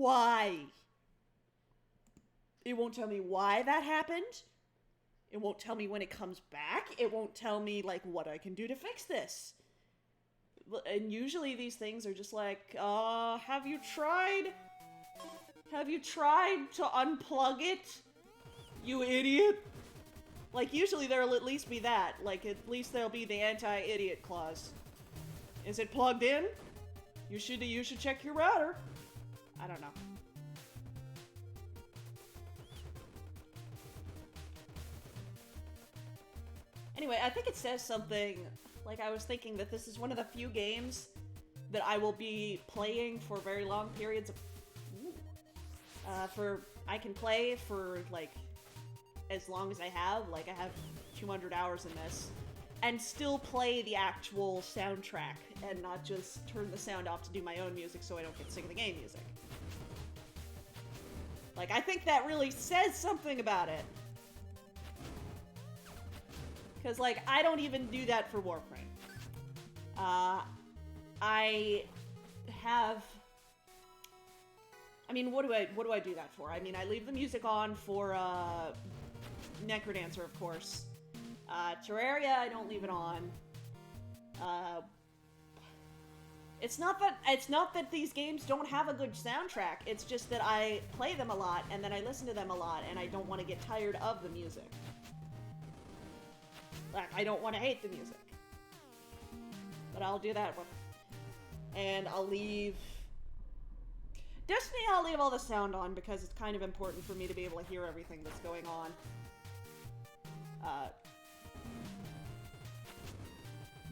why. It won't tell me why that happened. It won't tell me when it comes back. It won't tell me, like, what I can do to fix this. And usually these things are just like, have you tried? Have you tried to unplug it? You idiot? Like, usually there'll at least be that. Like, at least there'll be the anti-idiot clause. Is it plugged in? You should check your router. I don't know. Anyway, I think it says something, like I was thinking that this is one of the few games that I will be playing for very long periods of... I can play for, like, as long as I have. Like, I have 200 hours in this. And still play the actual soundtrack, and not just turn the sound off to do my own music so I don't get sick of the game music. Like, I think that really says something about it. Because, like, I don't even do that for Warframe. I have... I mean, what do I do that for? I mean, I leave the music on for, Necrodancer, of course. Terraria, I don't leave it on. It's not that these games don't have a good soundtrack, it's just that I play them a lot, and then I listen to them a lot, and I don't want to get tired of the music. Like, I don't want to hate the music. But I'll do that one. And I'll leave... Destiny, I'll leave all the sound on, because it's kind of important for me to be able to hear everything that's going on.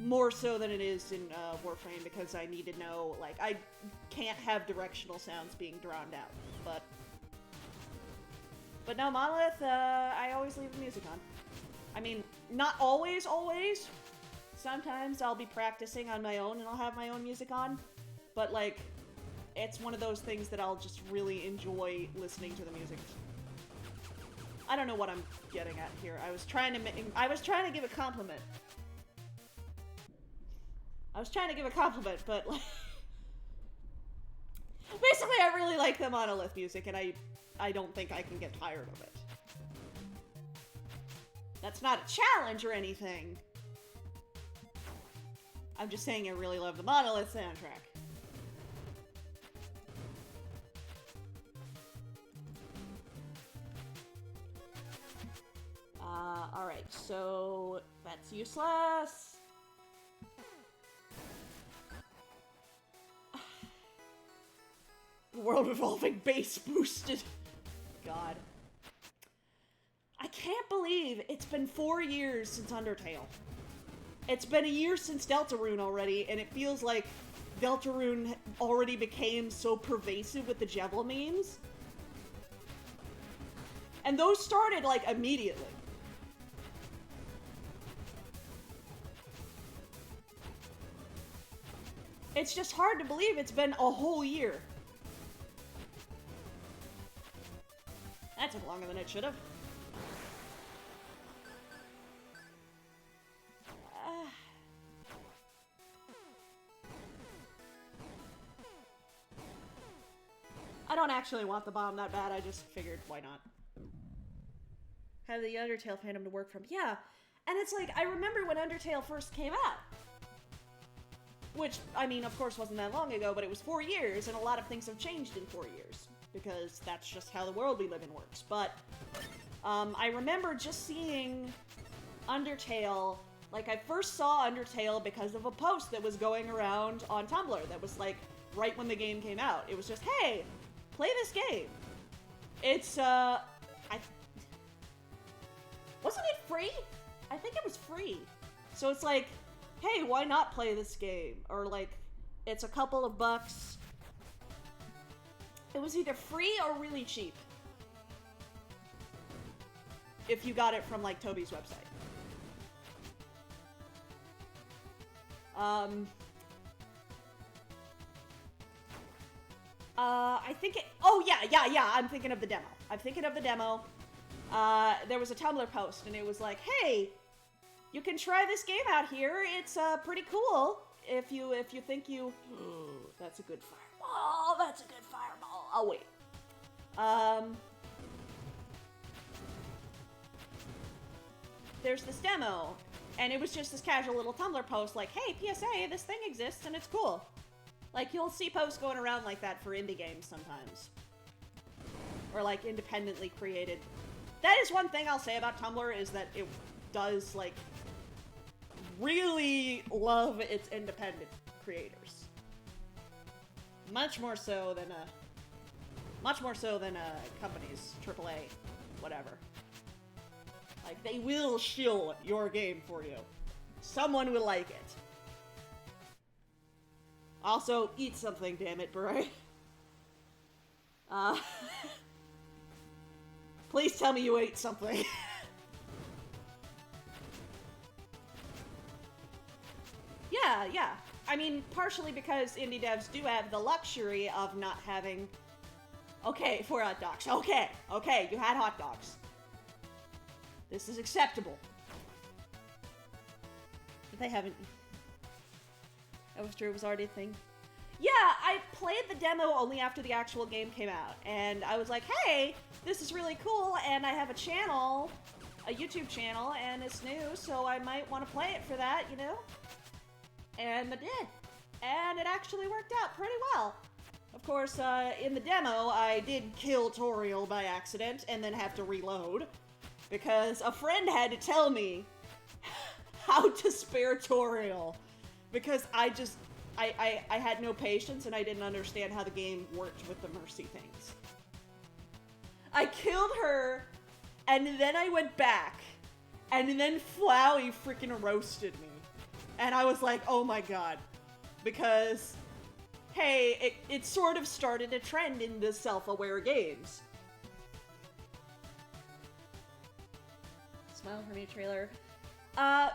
More so than it is in Warframe, because I need to know, like, I can't have directional sounds being drowned out, but no, Monolith, I always leave the music on. I mean, not always. Sometimes I'll be practicing on my own and I'll have my own music on, but, like, it's one of those things that I'll just really enjoy listening to the music. I don't know what I'm getting at here. I was trying to give a compliment. But, like... Basically, I really like the Monolith music, and I don't think I can get tired of it. That's not a challenge or anything. I'm just saying I really love the Monolith soundtrack. Alright, so that's useless. World Evolving base boosted. God. I can't believe it's been 4 years since Undertale. It's been a year since Deltarune already, and it feels like Deltarune already became so pervasive with the Jevil memes. And those started, like, immediately. It's just hard to believe it's been a whole year. That took longer than it should have. I don't actually want the bomb that bad, I just figured, why not? Have the Undertale fandom to work from. Yeah, and it's like, I remember when Undertale first came out. Which, I mean, of course wasn't that long ago, but it was 4 years, and a lot of things have changed in 4 years. Because that's just how the world we live in works. But, I remember just seeing Undertale, like, I first saw Undertale because of a post that was going around on Tumblr that was, like, right when the game came out. It was just, hey, play this game. It's, wasn't it free? I think it was free. So it's like, hey, why not play this game? Or, like, it's a couple of bucks. It was either free or really cheap. If you got it from, like, Toby's website. I think it... Oh, yeah, I'm thinking of the demo. There was a Tumblr post, and it was like, hey, you can try this game out here. It's, pretty cool. If you think you... Ooh, that's a good fireball. I'll wait. There's this demo, and it was just this casual little Tumblr post like, hey, PSA, this thing exists and it's cool. Like, you'll see posts going around like that for indie games sometimes. Or, like, independently created. That is one thing I'll say about Tumblr, is that it does, like, really love its independent creators. Much more so than companies, AAA, whatever. Like, they will shill your game for you. Someone will like it. Also, eat something, damn it, Beret. Please tell me you ate something. Yeah. I mean, partially because indie devs do have the luxury of not having... Okay, 4 hot dogs. Okay, you had hot dogs. This is acceptable. But they haven't... That was true, it was already a thing. Yeah, I played the demo only after the actual game came out, and I was like, hey, this is really cool, and I have a channel, a YouTube channel, and it's new, so I might want to play it for that, you know? And I did. And it actually worked out pretty well. Of course, in the demo, I did kill Toriel by accident, and then have to reload, because a friend had to tell me how to spare Toriel. Because I had no patience and I didn't understand how the game worked with the mercy things. I killed her, and then I went back, and then Flowey freaking roasted me. And I was like, oh my god. Because, hey, it sort of started a trend in the self-aware games. Smile for Me trailer.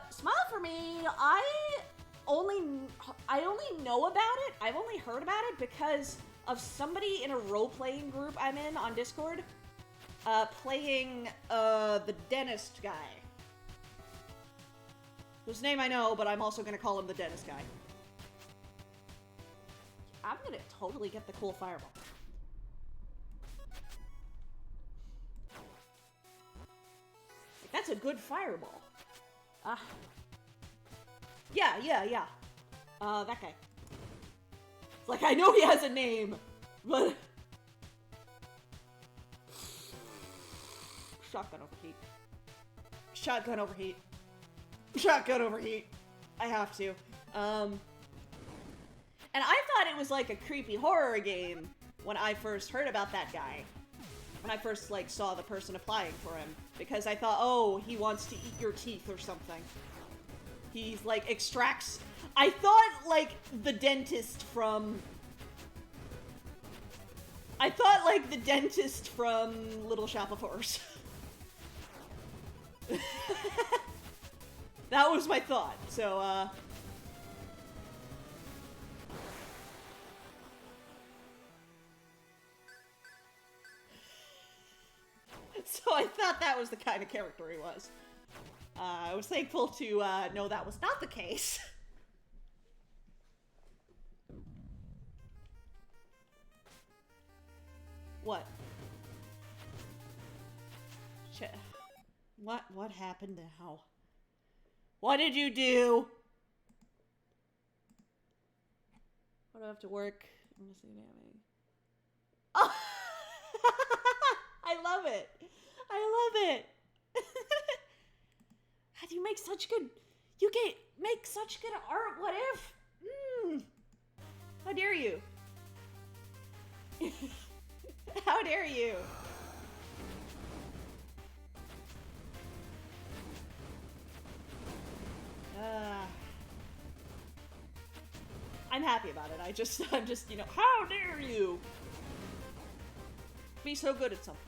Smile for Me, I only know about it. I've only heard about it because of somebody in a role-playing group I'm in on Discord, playing, the dentist guy. Whose name I know, but I'm also gonna call him the dentist guy. I'm gonna totally get the cool fireball. Like, that's a good fireball. Yeah. That guy. It's like, I know he has a name, but... Shotgun overheat. Shotgun overheat. Shotgun overheat. I have to. And I thought it was like a creepy horror game when I first heard about that guy. When I first, like, saw the person applying for him. Because I thought, oh, he wants to eat your teeth or something. He's, like, extracts... I thought, like, the dentist from... Little Shop of Horrors. That was my thought, so, So I thought that was the kind of character he was. I was thankful to, know that was not the case. What? What happened now? What did you do? What do I have to work? I'm missing damning. Oh! I love it. I love it. How do you make such good... make such good art, what if? How dare you? How dare you? I'm happy about it. I'm just, you know, how dare you? Be so good at something.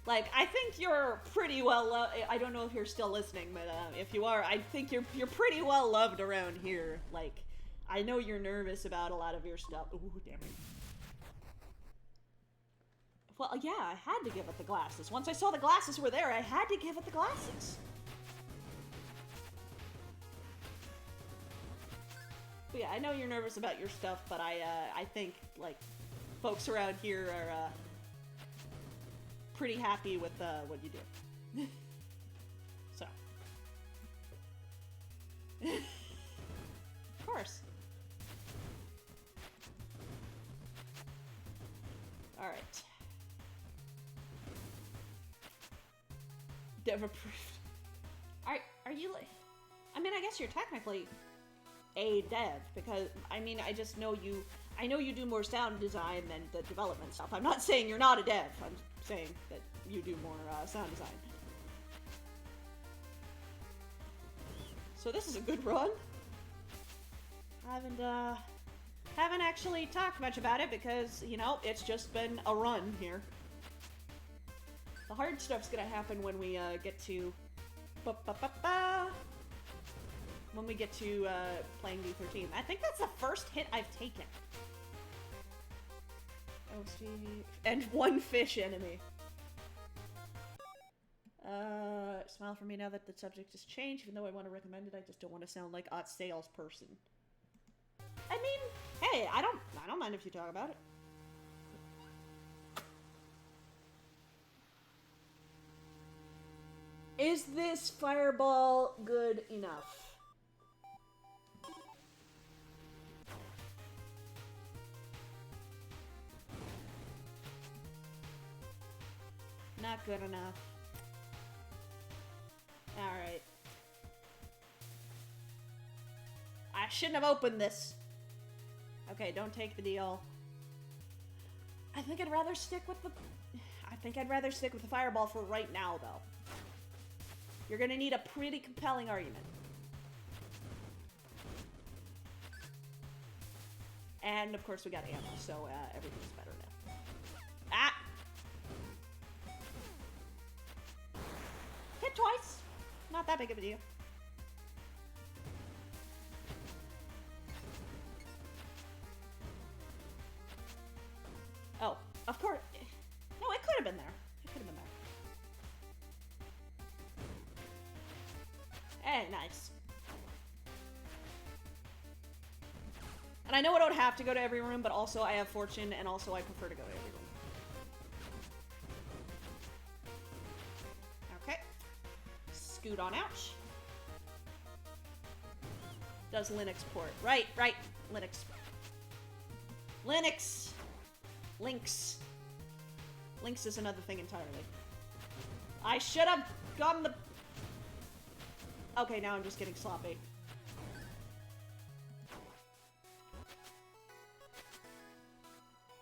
Like, I think you're pretty well I don't know if you're still listening, but if you are, I think you're pretty well loved around here. Like, I know you're nervous about a lot of your stuff. Ooh, damn it. Well, yeah, I had to give it the glasses. Once I saw the glasses were there, I had to give it the glasses. But yeah, I know you're nervous about your stuff, but I think, like, folks around here are pretty happy with what you do. So. Of course. Alright. Dev approved. Are you like... I mean, I guess you're technically a dev, because, I mean, I just know you... I know you do more sound design than the development stuff. I'm not saying you're not a dev. I'm saying that you do more sound design. So this is a good run. I haven't actually talked much about it because, you know, it's just been a run here. The hard stuff's gonna happen when we get to... When we get to playing D13. I think that's the first hit I've taken. Oh, Stevie. And one fish enemy. Smile for me now that the subject has changed. Even though I want to recommend it, I just don't want to sound like a salesperson. I mean, hey, I don't mind if you talk about it. Is this fireball good enough? Not good enough. Alright. I shouldn't have opened this. Okay, don't take the deal. I think I'd rather stick with the... fireball for right now, though. You're gonna need a pretty compelling argument. And, of course, we got ammo, so everything's better now. Ah! Hit twice! Not that big of a deal. Oh, of course. No, it could have been there. It could have been there. Hey, nice. And I know I don't have to go to every room, but also I have fortune, and also I prefer to go to every room. Okay. Scoot on out. Does Linux port. Right. Linux. Links. Links is another thing entirely. I should have gotten the... Okay, now I'm just getting sloppy.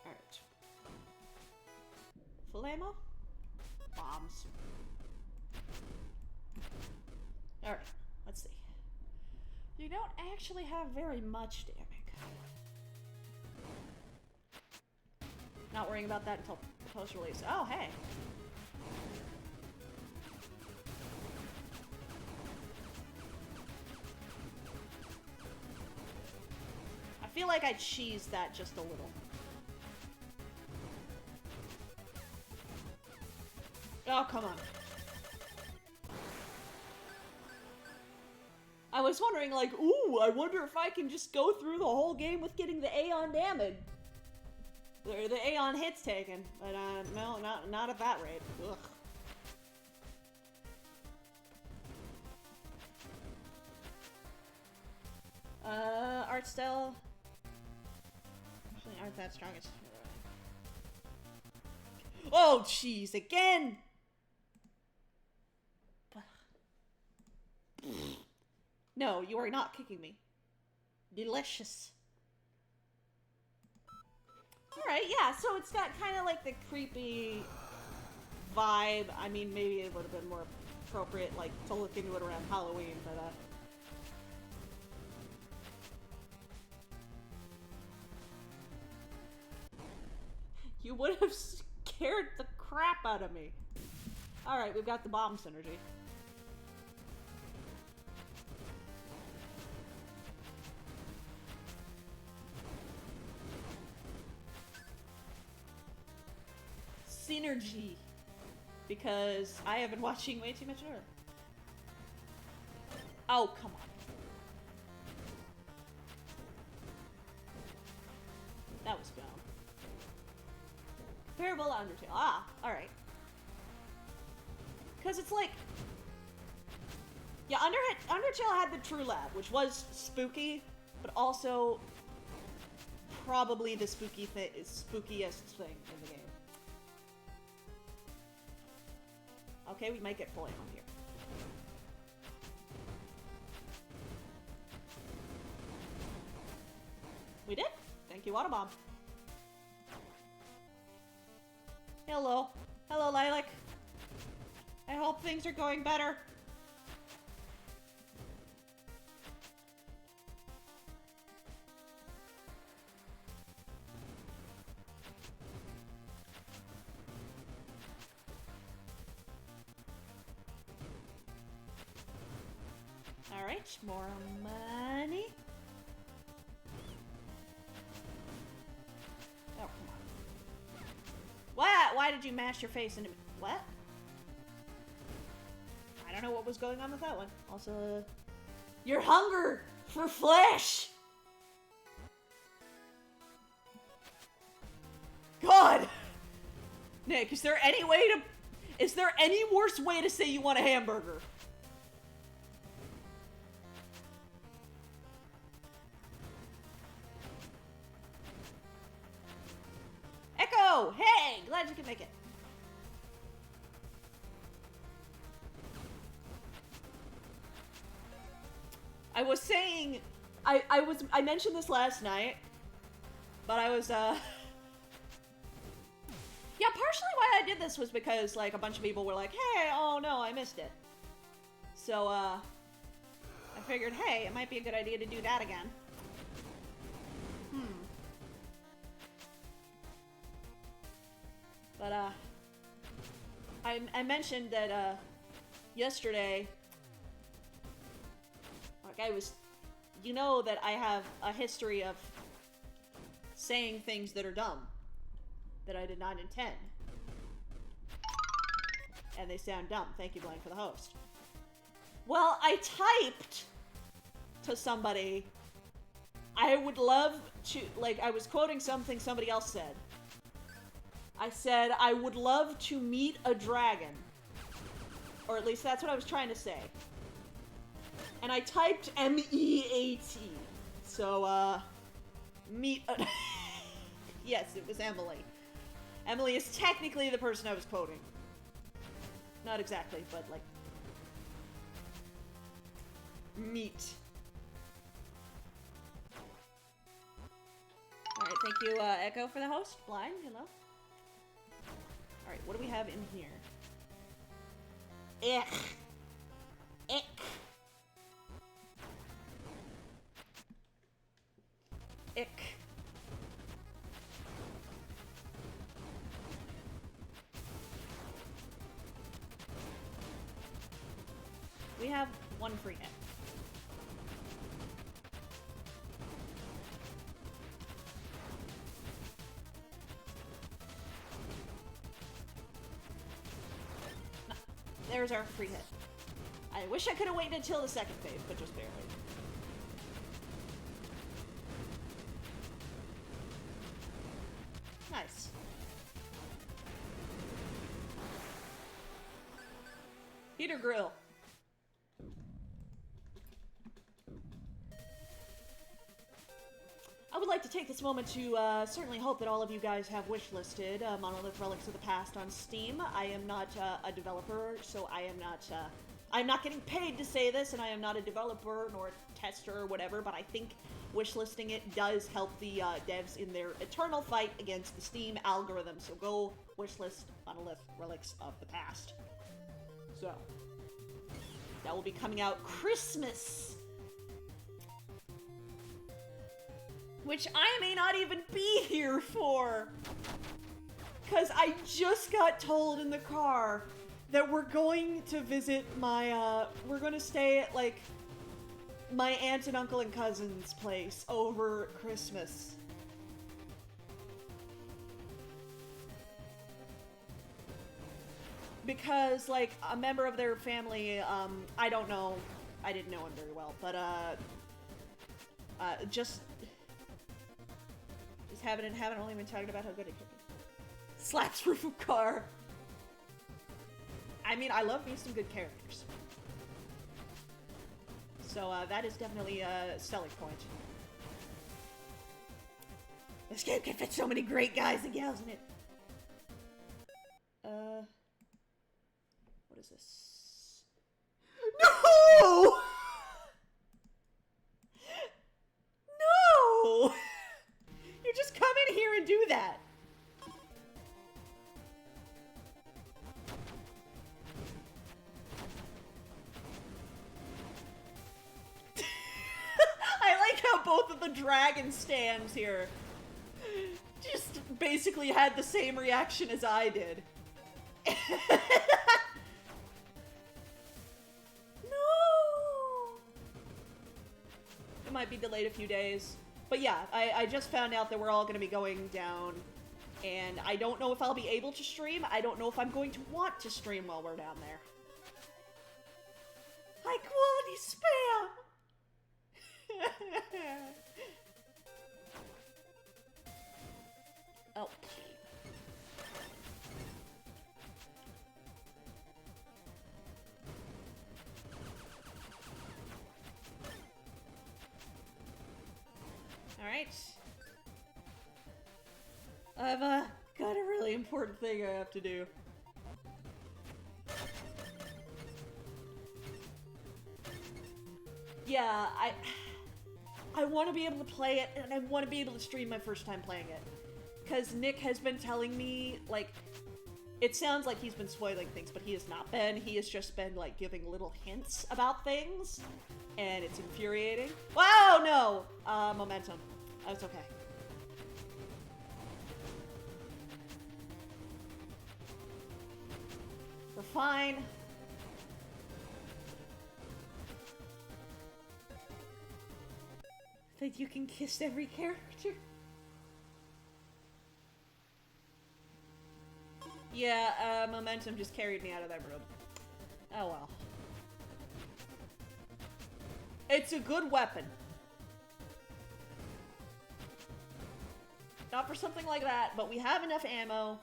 Alright. Full ammo? Bombs. Alright, let's see. You don't actually have very much damage. Not worrying about that until post-release. Oh, hey. I feel like I cheesed that just a little. Oh, come on. I was wondering, like, ooh, I wonder if I can just go through the whole game with getting the Aeon damage. Or the Aeon hits taken. But, no, not at that rate. Ugh. Art style... actually aren't that strongest. Oh, jeez, again! No, you are not kicking me. Delicious. Alright, yeah, so it's got kind of like the creepy vibe. I mean, maybe it would have been more appropriate, like, to look into it around Halloween, but, you would have scared the crap out of me. Alright, we've got the bomb synergy. Synergy. Because I have been watching way too much horror. Oh, come on. That was dumb. Comparable to Undertale. Ah, alright. Because it's like... Yeah, Undertale had the True Lab, which was spooky, but also probably the spookiest thing in the game. Okay, we might get full ammo here. We did? Thank you, Autobomb. Hello. Hello, Lilac. I hope things are going better. Alright, more money. Oh, come on. What? Why did you mash your face into me? What? I don't know what was going on with that one. Also, your hunger for flesh! God! Nick, is there any worse way to say you want a hamburger? Echo! Hey! Glad you could make it. I was saying, I mentioned this last night, but I was, yeah, partially why I did this was because, like, a bunch of people were like, hey, oh no, I missed it. So, I figured, hey, it might be a good idea to do that again. But, I mentioned that, yesterday, like, you know that I have a history of saying things that are dumb, that I did not intend. And they sound dumb. Thank you, Blaine, for the host. Well, I typed to somebody, I would love to, like, I was quoting something somebody else said. I said, I would love to meet a dragon. Or at least that's what I was trying to say. And I typed M-E-A-T. So, meet a... Yes, it was Emily. Emily is technically the person I was quoting. Not exactly, but, like... Meet. Alright, thank you, Echo, for the host. Blind, hello. Alright, what do we have in here? Ick. Ick. Ick. We have one free hit. No, there's our free hit. I wish I could have waited until the second phase, but just barely. Nice. Heater grill. I would like to take this moment to certainly hope that all of you guys have wishlisted Monolith Relics of the Past on Steam. I am not a developer, so I'm not getting paid to say this, and I am not a developer nor a tester or whatever, but I think wishlisting it does help the devs in their eternal fight against the Steam algorithm. So go wishlist Monolith Relics of the Past. So, that will be coming out Christmas. Which I may not even be here for. Because I just got told in the car that we're going to visit my, we're going to stay at, like, my aunt and uncle and cousin's place over Christmas. Because, like, a member of their family, I don't know, I didn't know him very well, but, just haven't only been talking about how good it could be. Slaps roof of car. I mean, I love me some good characters. So, that is definitely a selling point. This game can fit so many great guys and gals in it. What is this? No! No! You just come in here and do that. I like how both of the dragon stands here just basically had the same reaction as I did. No! It might be delayed a few days. But yeah, I just found out that we're all going to be going down, and I don't know if I'll be able to stream. I don't know if I'm going to want to stream while we're down there. High quality spam! Oh. Alright. I've got a really important thing I have to do. Yeah, I want to be able to play it, and I want to be able to stream my first time playing it. Because Nick has been telling me, like, it sounds like he's been spoiling things, but he has not been. He has just been, like, giving little hints about things, and it's infuriating. Wow, no! Momentum. That's okay. We're fine. That you can kiss every character. Yeah, momentum just carried me out of that room. Oh well. It's a good weapon. Not for something like that, but we have enough ammo.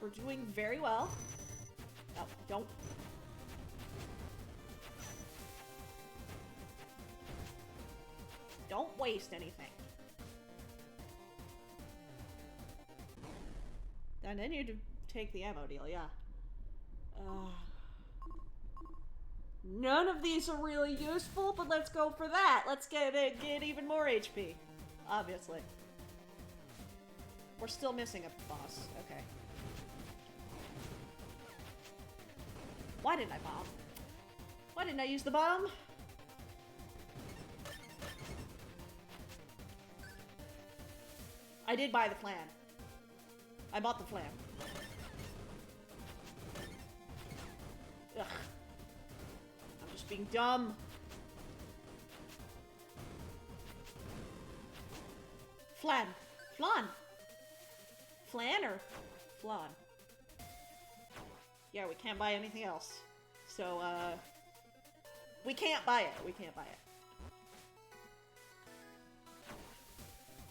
We're doing very well. Oh, don't. Don't waste anything. And then you take the ammo deal, yeah. None of these are really useful, but let's go for that. Let's get even more HP. Obviously. We're still missing a boss. Okay. Why didn't I bomb? Why didn't I use the bomb? I did buy the flan. I bought the flan. Ugh. I'm just being dumb. Flan. Flan. Flan or flan? Yeah, we can't buy anything else. So, we can't buy it. We can't buy it.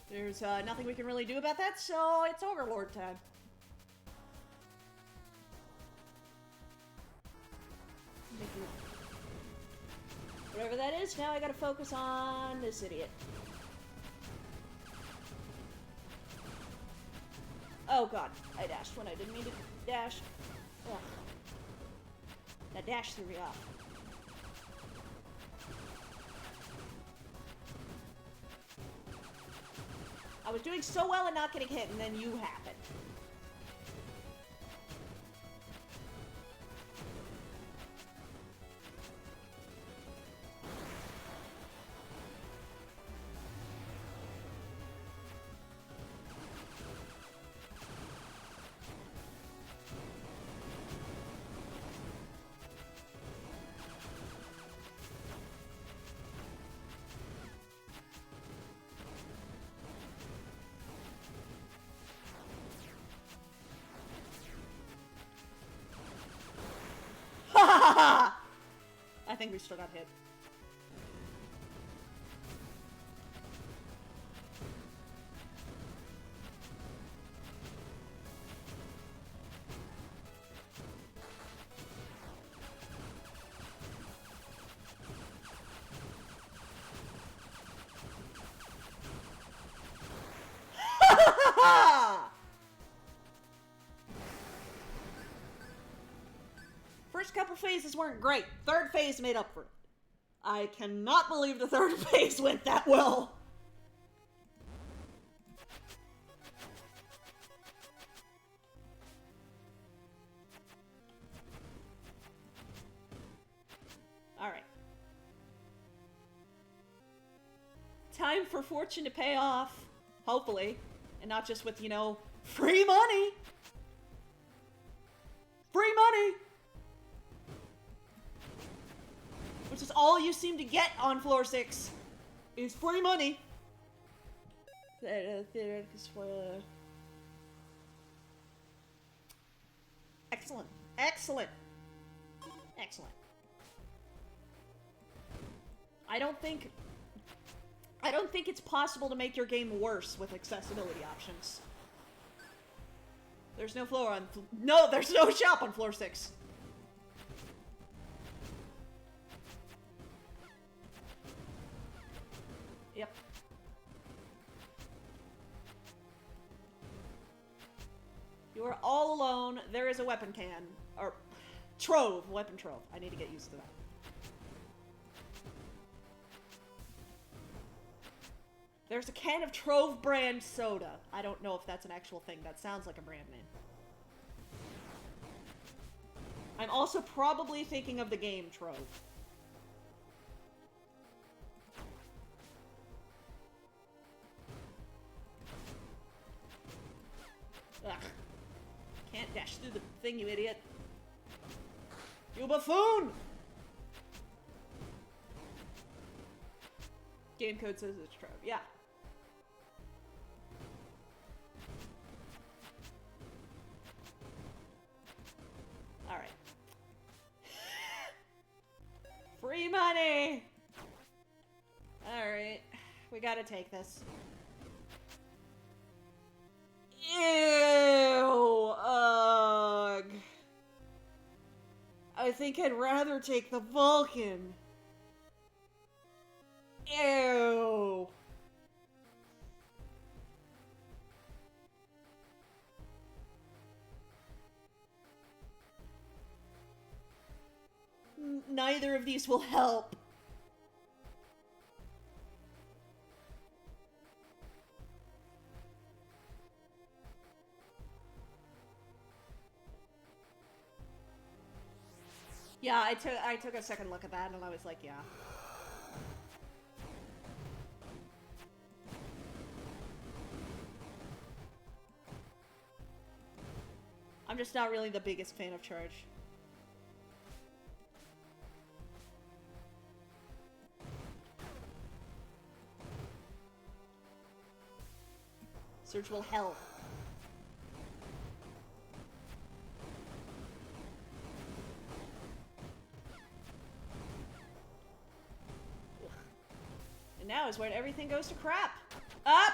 There's, nothing we can really do about that, so it's Overlord time. Whatever that is, now I gotta focus on this idiot. Oh god, I dashed when I didn't mean to dash. Ugh. That dash threw me off. I was doing so well and not getting hit, and then you happened. I think we still got hit. First couple phases weren't great. Third phase made up for it. I cannot believe the third phase went that well. Alright. Time for fortune to pay off. Hopefully. And not just with, you know, free money! Free money! Which is all you seem to get on floor 6. Is free money. Excellent. Excellent. Excellent. I don't think it's possible to make your game worse with accessibility options. There's no floor on... No, there's no shop on floor 6. Yep. You are all alone. There is a weapon can. Or... Trove. Weapon trove. I need to get used to that. There's a can of Trove brand soda. I don't know if that's an actual thing. That sounds like a brand name. I'm also probably thinking of the game Trove. Ugh. Can't dash through the thing, you idiot. You buffoon! Game code says it's Trove. Yeah. Alright. Free money! Alright. We gotta take this. Ew! Ugh. I think I'd rather take the Vulcan. Ew! Neither of these will help. Yeah, I took a second look at that and I was like, yeah. I'm just not really the biggest fan of Charge. Surge will help. Ugh. And now is where everything goes to crap. Up!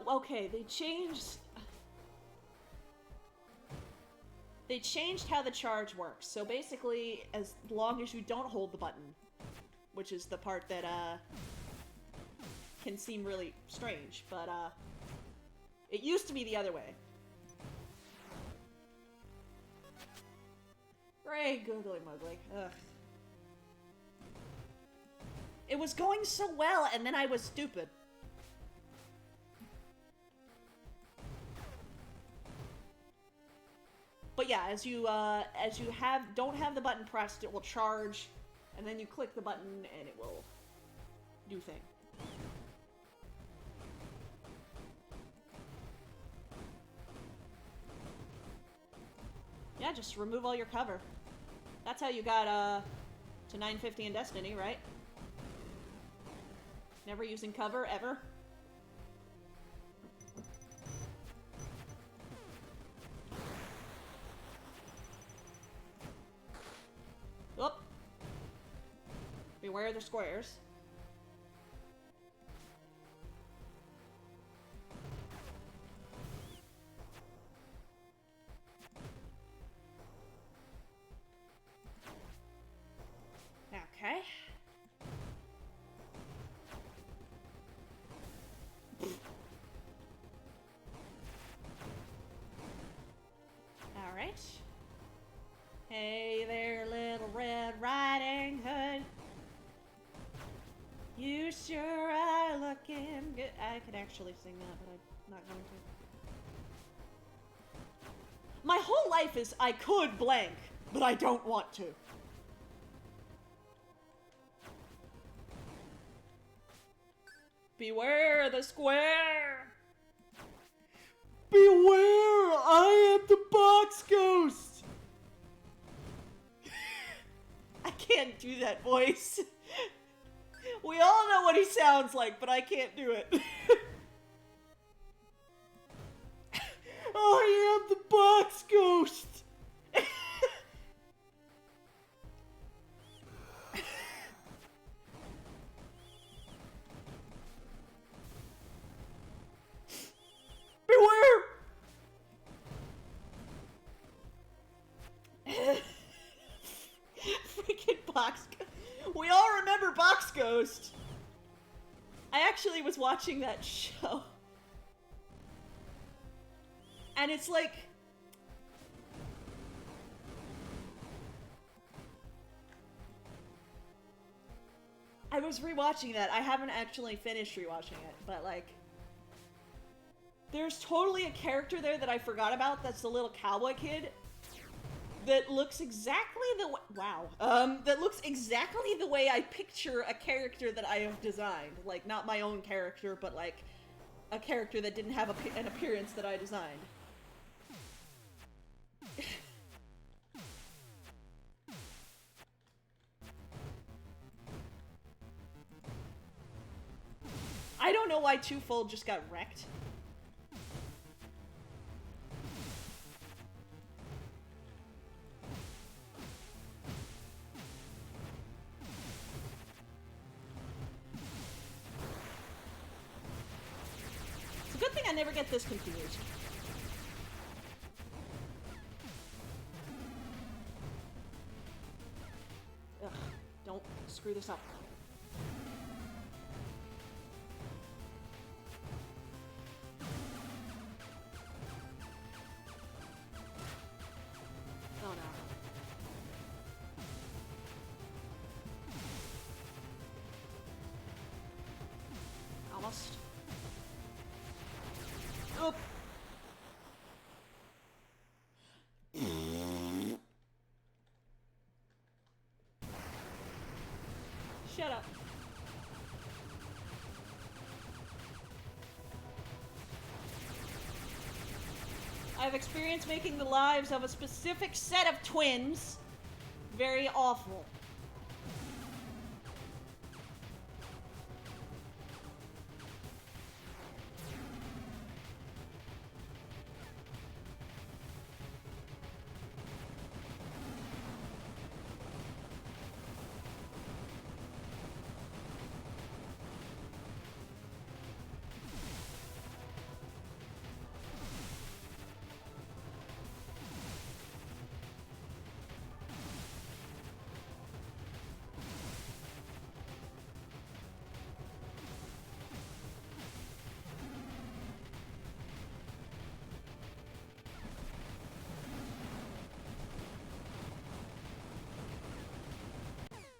Okay, they changed how the charge works. So basically, as long as you don't hold the button, which is the part that, can seem really strange, but, it used to be the other way. Great googly muggly. Ugh. It was going so well, and then I was stupid. But yeah, as you don't have the button pressed, it will charge, and then you click the button and it will do thing. Yeah, just remove all your cover. That's how you got, to 950 in Destiny, right? Never using cover, ever? Whoop. Beware the squares. Okay. Alright. Hey there, little Red Riding Hood. You sure are looking good. I could actually sing that, but I'm not going to. My whole life is I could blank, but I don't want to. Beware the square! Beware! I am the box ghost! I can't do that voice. We all know what he sounds like, but I can't do it. I am the box ghost! Beware! Freaking box ghost. We all remember Box Ghost. I actually was watching that show. And it's like... I was rewatching that. I haven't actually finished rewatching it, but like... There's totally a character there that I forgot about that's the little cowboy kid that looks exactly the way... Wow. That looks exactly the way I picture a character that I have designed. Like, not my own character, but like a character that didn't have an appearance that I designed. I don't know why Twofold just got wrecked. It's a good thing I never get this confused. Ugh, don't screw this up. Oh no. Almost. Oop. Shut up. I've experienced making the lives of a specific set of twins very awful.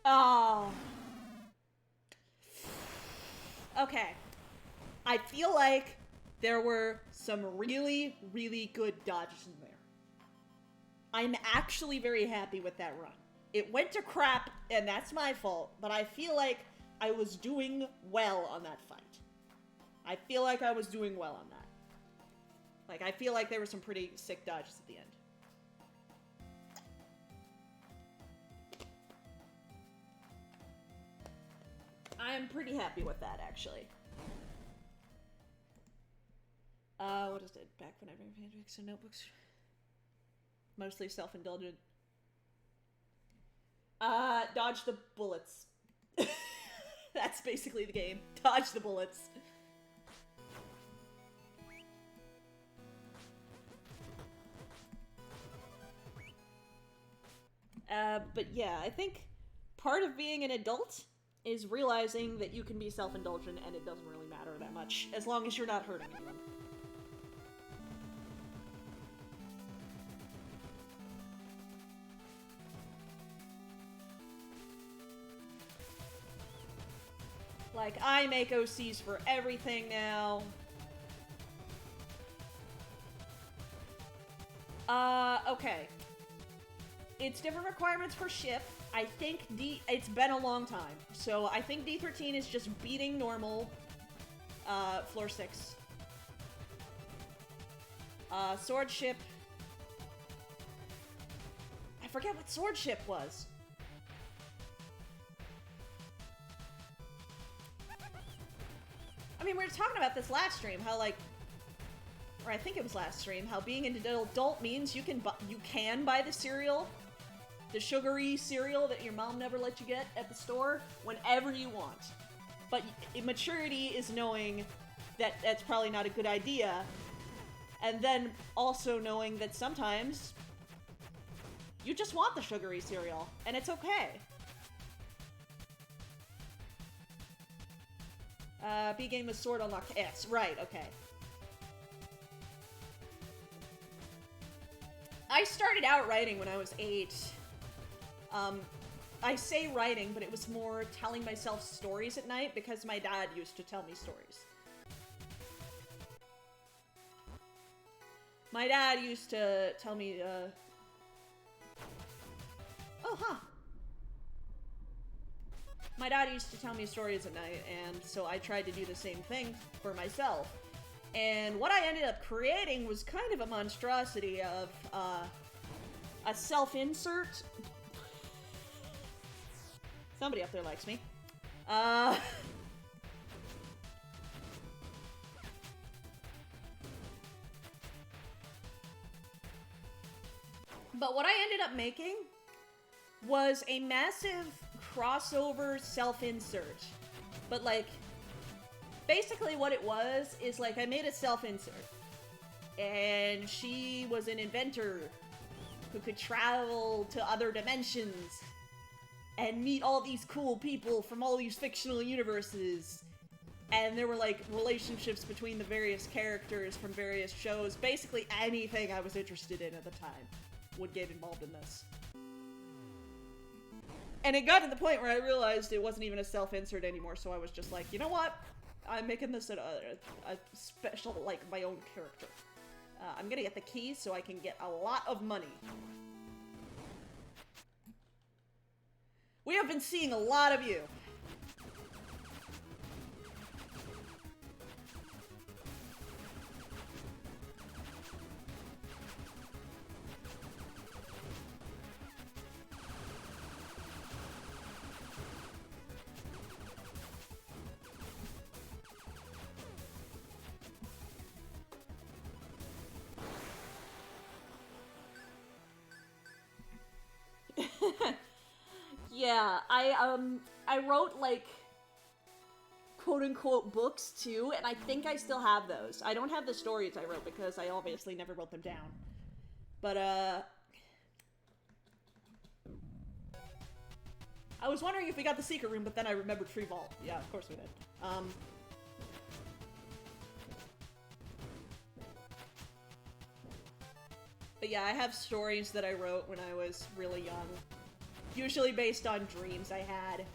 Oh. Okay. I feel like there were some really, really good dodges in there. I'm actually very happy with that run. It went to crap, and that's my fault, but I feel like I was doing well on that fight. I feel like I was doing well on that. Like, I feel like there were some pretty sick dodges at the end. I'm pretty happy with that, actually. What is it? Back when I read handbooks and notebooks. Mostly self-indulgent. Dodge the bullets. That's basically the game. Dodge the bullets. But yeah, I think part of being an adult is realizing that you can be self-indulgent and it doesn't really matter that much, as long as you're not hurting anyone. Like, I make OCs for everything now. Okay. It's different requirements per ship. I think it's been a long time. So I think D13 is just beating normal, floor 6. Sword ship. I forget what sword ship was. I mean, we were talking about this last stream, how, like, or I think it was last stream, how being an adult means you can buy the cereal, the sugary cereal that your mom never let you get at the store, whenever you want. But immaturity is knowing that that's probably not a good idea, and then also knowing that sometimes you just want the sugary cereal, and it's okay. B game with sword unlocked X. Right, okay. I started out writing when I was 8. I say writing, but it was more telling myself stories at night because my dad used to tell me stories. My dad used to tell me, oh, huh. My dad used to tell me stories at night, and so I tried to do the same thing for myself. And what I ended up creating was kind of a monstrosity of, a self-insert. Somebody up there likes me. But what I ended up making was a massive crossover self-insert. But, like, basically what it was is, like, I made a self-insert. And she was an inventor who could travel to other dimensions and meet all these cool people from all these fictional universes. And there were, like, relationships between the various characters from various shows. Basically anything I was interested in at the time would get involved in this. And it got to the point where I realized it wasn't even a self-insert anymore, so I was just like, you know what? I'm making this a special, like, my own character. I'm gonna get the keys so I can get a lot of money. We have been seeing a lot of you. Yeah, I wrote, like, quote-unquote books, too, and I think I still have those. I don't have the stories I wrote because I obviously never wrote them down. But, I was wondering if we got the secret room, but then I remembered Free Vault. Yeah, of course we did. But yeah, I have stories that I wrote when I was really young. Usually based on dreams I had.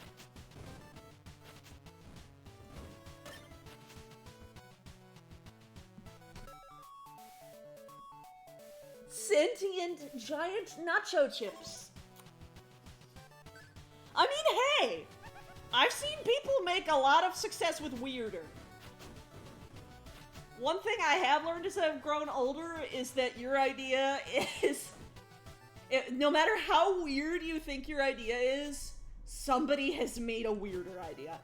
Sentient giant nacho chips. I mean, hey! I've seen people make a lot of success with weirder. One thing I have learned as I've grown older is that your idea is... no matter how weird you think your idea is, somebody has made a weirder idea.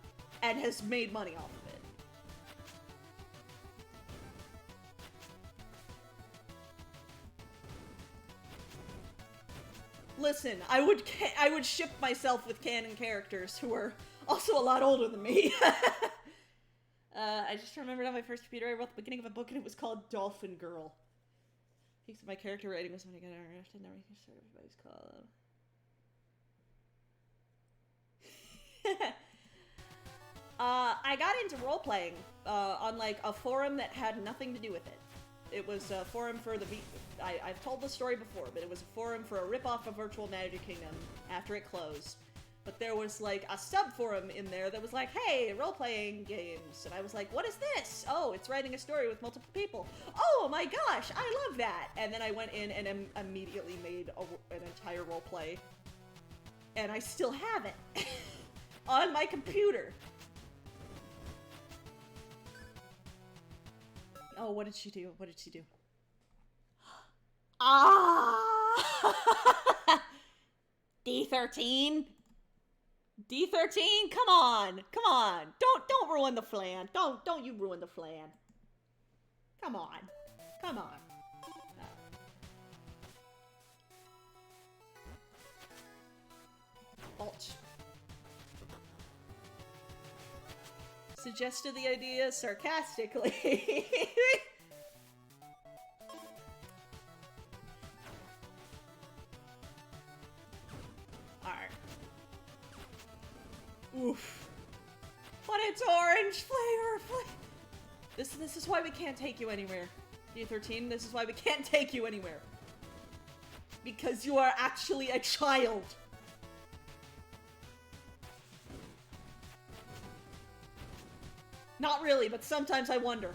and has made money off of it. Listen, I would ship myself with canon characters who are also a lot older than me. I just remembered on my first computer I wrote the beginning of a book and it was called Dolphin Girl. Peaks of my character writing was when I got interested in everything started everybody's called. I got into role-playing on like a forum that had nothing to do with it. It was a forum for the I've told the story before, but it was a forum for a rip-off of Virtual Magic Kingdom after it closed. But there was like a sub-forum in there that was like, hey, role-playing games. And I was like, what is this? Oh, it's writing a story with multiple people. Oh my gosh, I love that. And then I went in and immediately made an entire role-play. And I still have it on my computer. Oh, what did she do? What did she do? Ah! D13? D13? Come on! Come on! Don't ruin the flan. Don't you ruin the flan. Come on. Come on. Alt. Suggested the idea sarcastically. Alright. Oof. But it's orange flavor! This is why we can't take you anywhere. D13, this is why we can't take you anywhere. Because you are actually a child. Not really, but sometimes I wonder.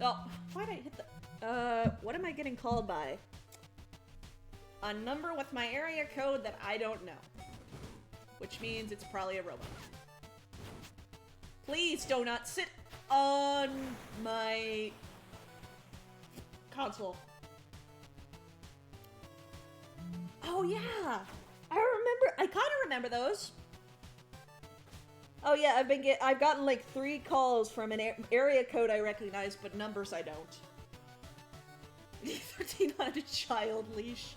Oh, why'd I hit the... what am I getting called by? A number with my area code that I don't know. Which means it's probably a robot. Please do not sit on my console. Oh yeah, I kind of remember those. Oh yeah, I've gotten like 3 calls from an area code I recognize, but numbers I don't. 13 on a child leash.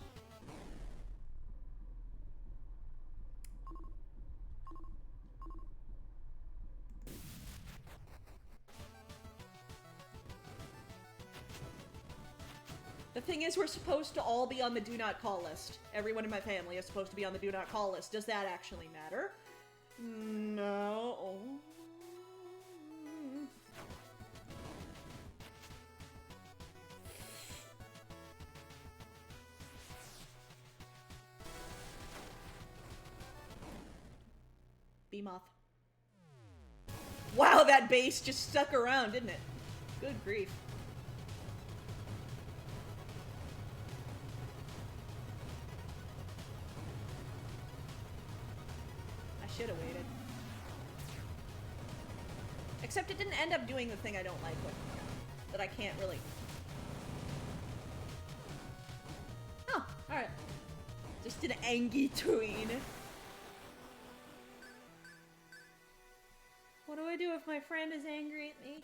The thing is, we're supposed to all be on the do not call list. Everyone in my family is supposed to be on the do not call list. Does that actually matter? No. Beamoth. Wow, that base just stuck around, didn't it? Good grief. Should have waited. Except it didn't end up doing the thing I don't like with that I can't really. Oh, alright. Just an angry tween. What do I do if my friend is angry at me?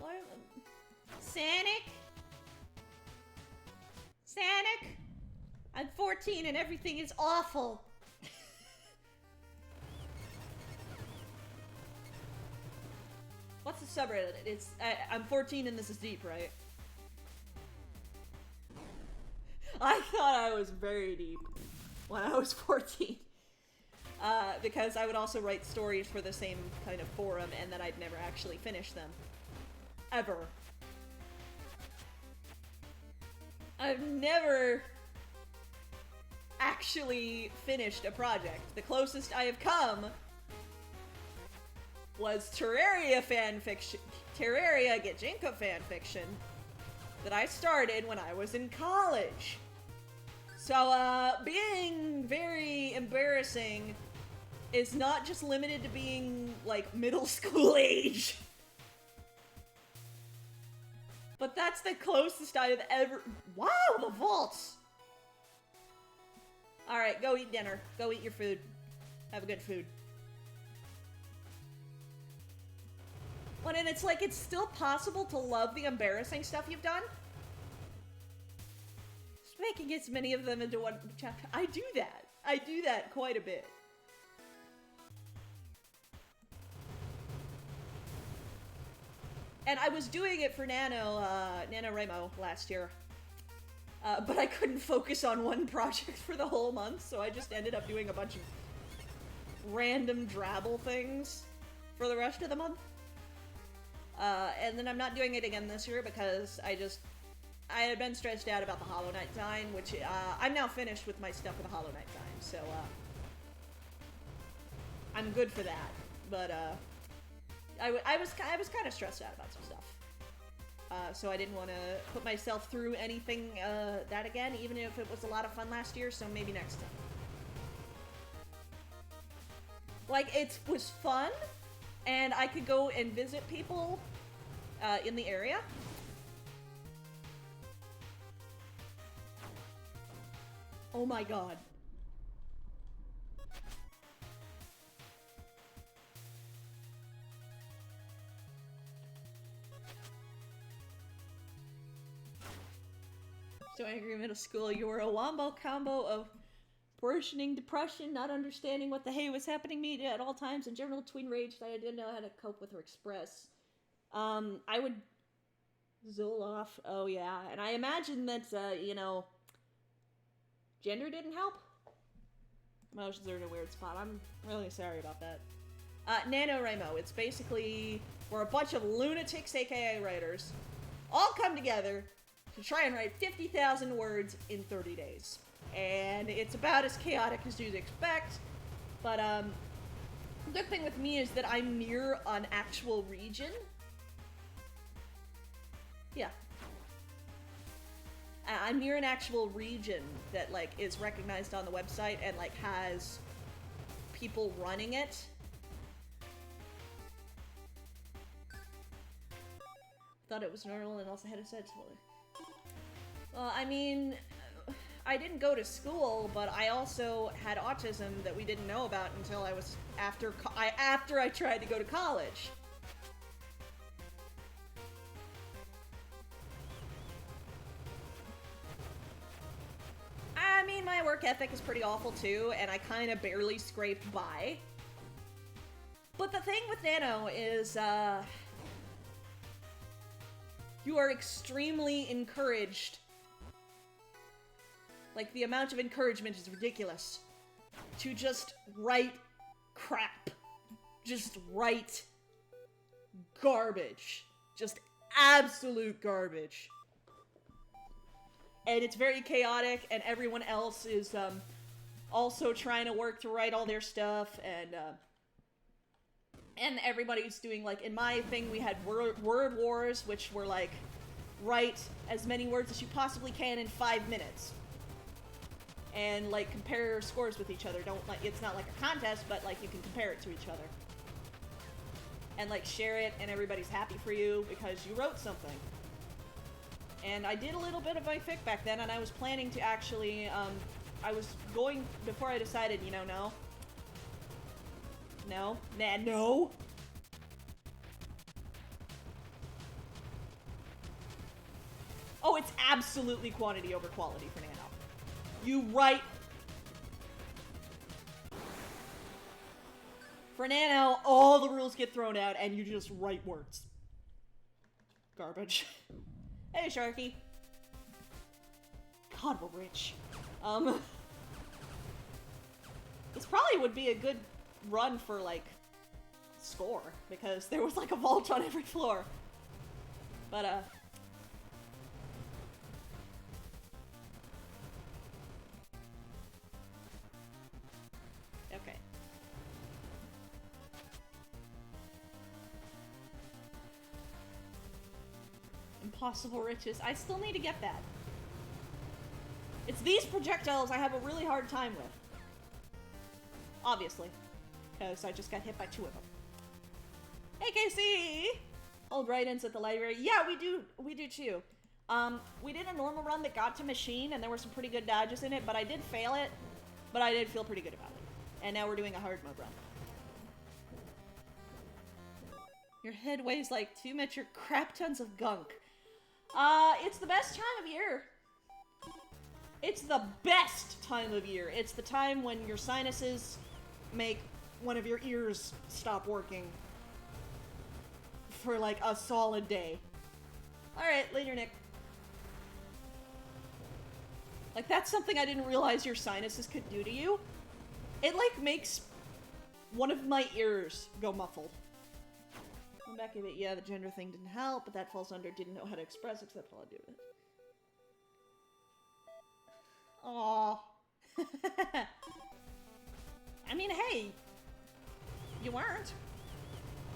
What Sanic? Sanic? I'm 14 and everything is awful. What's the subreddit? It's I'm 14 and this is deep, right? I thought I was very deep when I was 14. Because I would also write stories for the same kind of forum and then I'd never actually finish them. Ever. I've never actually finished a project. The closest I have come was Terraria fanfiction, Terraria Gijinka fanfiction that I started when I was in college. So, being very embarrassing is not just limited to being, like, middle school age. But that's the closest I have ever... Wow, the vaults! Alright, go eat dinner. Go eat your food. Have a good food. Well, and it's like, it's still possible to love the embarrassing stuff you've done. Just making as many of them into one chapter. I do that. I do that quite a bit. And I was doing it for NaNoWriMo last year. But I couldn't focus on one project for the whole month, so I just ended up doing a bunch of random drabble things for the rest of the month. And then I'm not doing it again this year because I had been stressed out about the Hollow Knight design, which I'm now finished with my stuff with the Hollow Knight design, so I'm good for that. But I was kind of stressed out about some stuff. So I didn't want to put myself through anything that again, even if it was a lot of fun last year, so maybe next time. Like, it was fun, and I could go and visit people in the area. Oh my god. So angry middle school, you were a wombo combo of worsening depression, not understanding what the hey was happening to me at all times, and general tween rage that I didn't know how to cope with or express. I would Zoloff, oh yeah, and I imagine that, you know, gender didn't help? Emotions are in a weird spot. I'm really sorry about that. NaNoWriMo, it's basically, we're a bunch of lunatics, aka writers, all come together to try and write 50,000 words in 30 days. And it's about as chaotic as you'd expect, but the good thing with me is that I'm near an actual region. Yeah. I'm near an actual region that, like, is recognized on the website and, like, has people running it. Thought it was normal and also had a set. Well, I mean, I didn't go to school, but I also had autism that we didn't know about until I was after I tried to go to college. I mean, my work ethic is pretty awful too, and I kind of barely scraped by. But the thing with Nano is, you are extremely encouraged. Like, the amount of encouragement is ridiculous. To just write crap. Just write garbage. Just absolute garbage. And it's very chaotic, and everyone else is also trying to work to write all their stuff, and everybody's doing, like, in my thing, we had word wars, which were, like, write as many words as you possibly can in 5 minutes. And, like, compare scores with each other. It's not like a contest, but, like, you can compare it to each other. And, like, share it, and everybody's happy for you because you wrote something. And I did a little bit of my fic back then, and I was planning to actually, I was going, before I decided, you know, no. Oh, it's absolutely quantity over quality for Nano. You write... For Nano, all the rules get thrown out, and you just write words. Garbage. Hey, Sharky. God, we're rich. This probably would be a good run for, like, score, because there was, like, a vault on every floor. But, okay. Impossible riches. I still need to get that. It's these projectiles I have a really hard time with. Obviously. Because I just got hit by 2 of them. Hey, Casey! Hold write-ins at the library. Yeah, we do too. We did a normal run that got to machine, and there were some pretty good dodges in it, but I did fail it, but I did feel pretty good about it. And now we're doing a hard mode run. Your head weighs like too much, your crap tons of gunk. It's the best time of year. It's the best time of year. It's the time when your sinuses make one of your ears stop working for like a solid day. Alright, later, Nick. Like, that's something I didn't realize your sinuses could do to you. It, like, makes one of my ears go muffled. I'm back at it. Yeah, the gender thing didn't help, but that falls under didn't know how to express it, so that's all I do with it. Aww. I mean, hey, you weren't.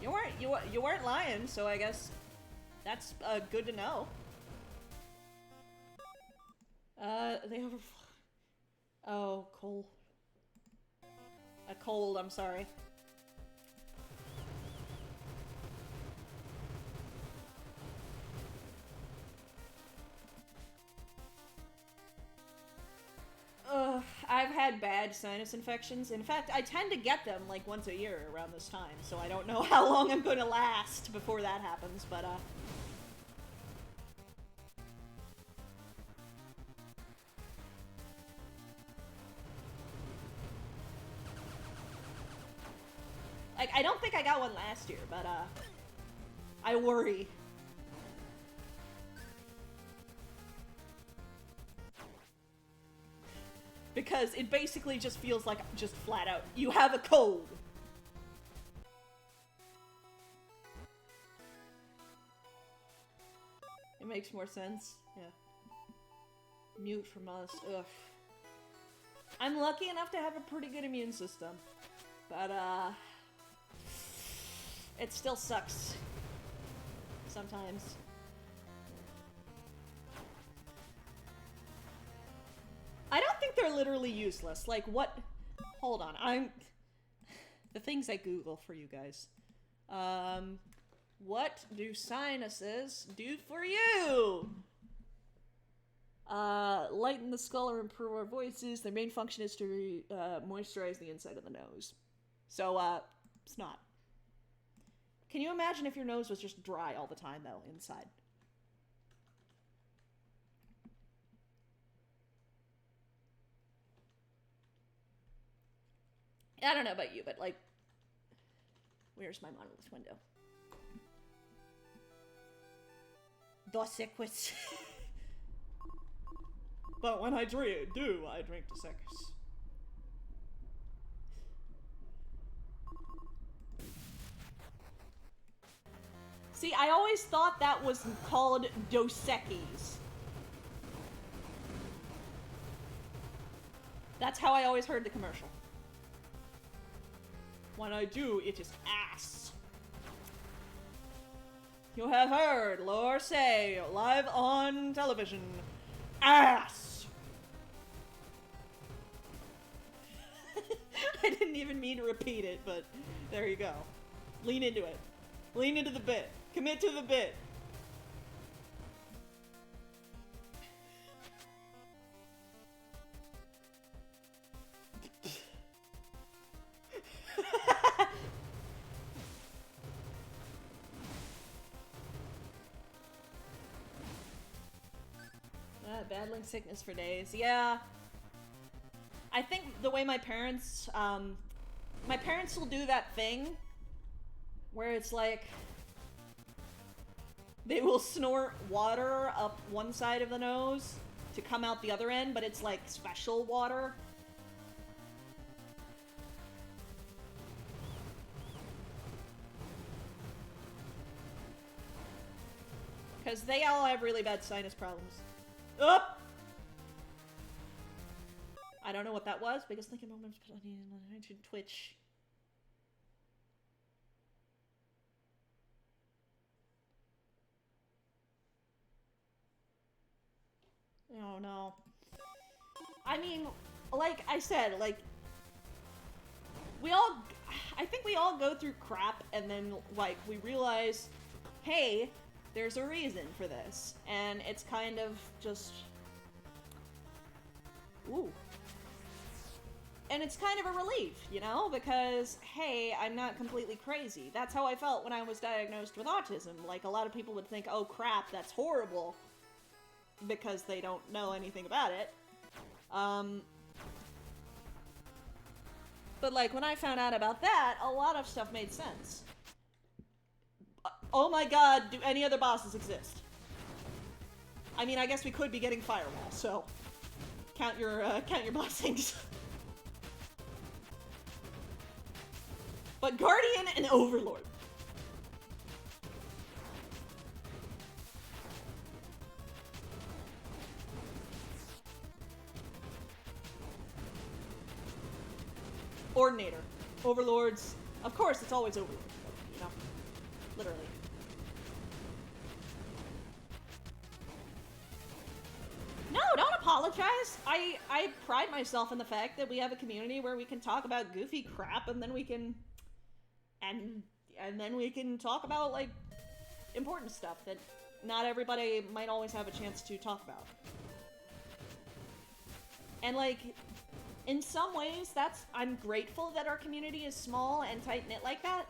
You weren't lying, so I guess that's good to know. They overflow. Oh, cold. A cold, I'm sorry. I've had bad sinus infections. In fact, I tend to get them like once a year around this time, so I don't know how long I'm going to last before that happens, but like, I don't think I got one last year, but I worry. Because it basically just feels like just flat out, you have a cold. It makes more sense, yeah. Mute from us, ugh. I'm lucky enough to have a pretty good immune system, but it still sucks sometimes. I don't think they're literally useless. Like, what? Hold on. The things I Google for you guys. What do sinuses do for you? Lighten the skull or improve our voices. Their main function is to moisturize the inside of the nose. So, it's not. Can you imagine if your nose was just dry all the time, though, inside? I don't know about you, but, like, where's my Monolith window? Dos Equus. But when I drink Dos Equus. See, I always thought that was called Dos Equis. That's how I always heard the commercial. When I do, it is ass. You have heard Lore say, live on television, ass. I didn't even mean to repeat it, but there you go. Lean into it. Lean into the bit. Commit to the bit. Battling sickness for days. Yeah. I think the way my parents will do that thing where it's like they will snort water up one side of the nose to come out the other end, but it's like special water. Because they all have really bad sinus problems. Up! I don't know what that was, because thinking about Twitch. Oh no. I mean, like I said, like, I think we all go through crap, and then, like, we realize hey, there's a reason for this. And it's kind of just... Ooh. And it's kind of a relief, you know? Because, hey, I'm not completely crazy. That's how I felt when I was diagnosed with autism. Like, a lot of people would think, oh crap, that's horrible. Because they don't know anything about it. But, like, when I found out about that, a lot of stuff made sense. Oh my god, do any other bosses exist? I mean, I guess we could be getting Firewall, so... Count your blessings. But Guardian and Overlord. Ordinator. Overlords. Of course, it's always Overlord. You know? Literally. No, don't apologize. I pride myself in the fact that we have a community where we can talk about goofy crap and then we can... And then we can talk about, like, important stuff that not everybody might always have a chance to talk about. And, like, in some ways, I'm grateful that our community is small and tight-knit like that.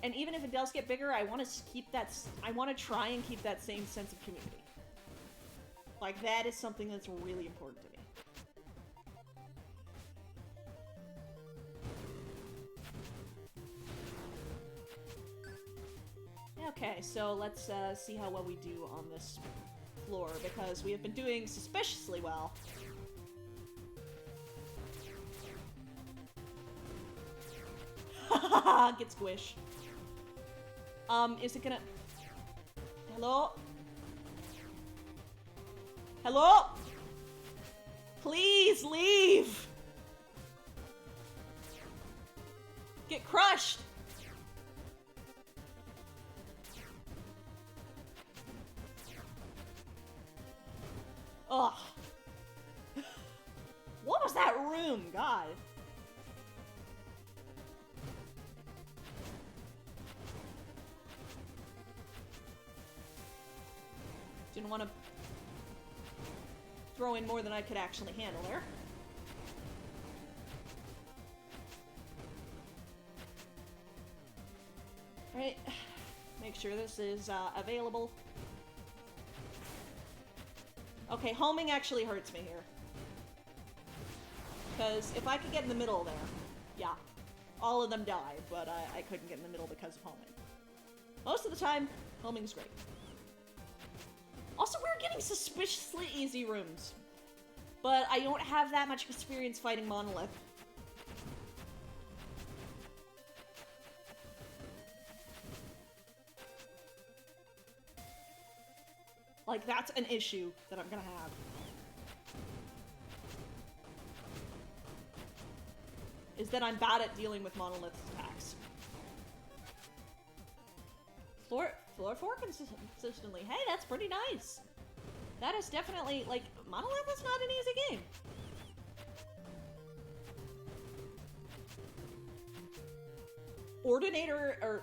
And even if it does get bigger, I want to try and keep that same sense of community. Like, that is something that's really important to me. Okay, so let's see how well we do on this floor, because we have been doing suspiciously well. Get squish. Is it gonna... Hello? Hello? Please leave! Get crushed! Ugh. What was that room? God. Didn't want to throw in more than I could actually handle there. Right. Make sure this is available. Okay, homing actually hurts me here. Because if I could get in the middle there, yeah, all of them died, but I couldn't get in the middle because of homing. Most of the time, homing's great. Also, we're getting suspiciously easy rooms. But I don't have that much experience fighting Monolith. Like, that's an issue that I'm gonna have. Is that I'm bad at dealing with Monolith's attacks. Floor 4 consistently. Hey, that's pretty nice. That is definitely, like, Monolith is not an easy game. Ordinator, or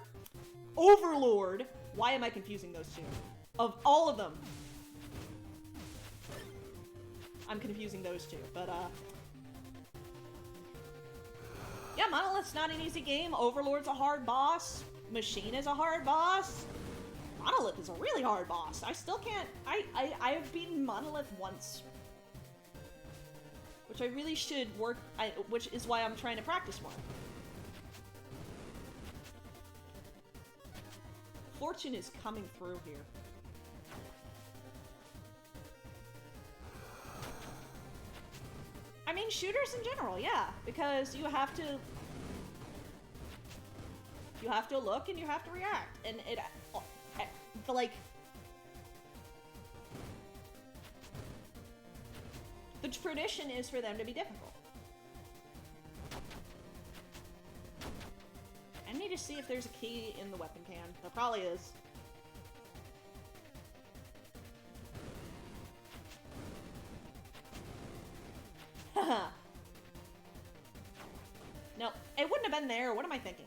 Overlord. Why am I confusing those two? Of all of them. I'm confusing those two, but, yeah, Monolith's not an easy game. Overlord's a hard boss. Machine is a hard boss. Monolith is a really hard boss. I still can't... I have beaten Monolith once. Which I really should work... which is why I'm trying to practice more. Fortune is coming through here. I mean, shooters in general, yeah. Because you have to... You have to look and you have to react. And it... like... The tradition is for them to be difficult. I need to see if there's a key in the weapon can. There probably is. No, it wouldn't have been there. What am I thinking?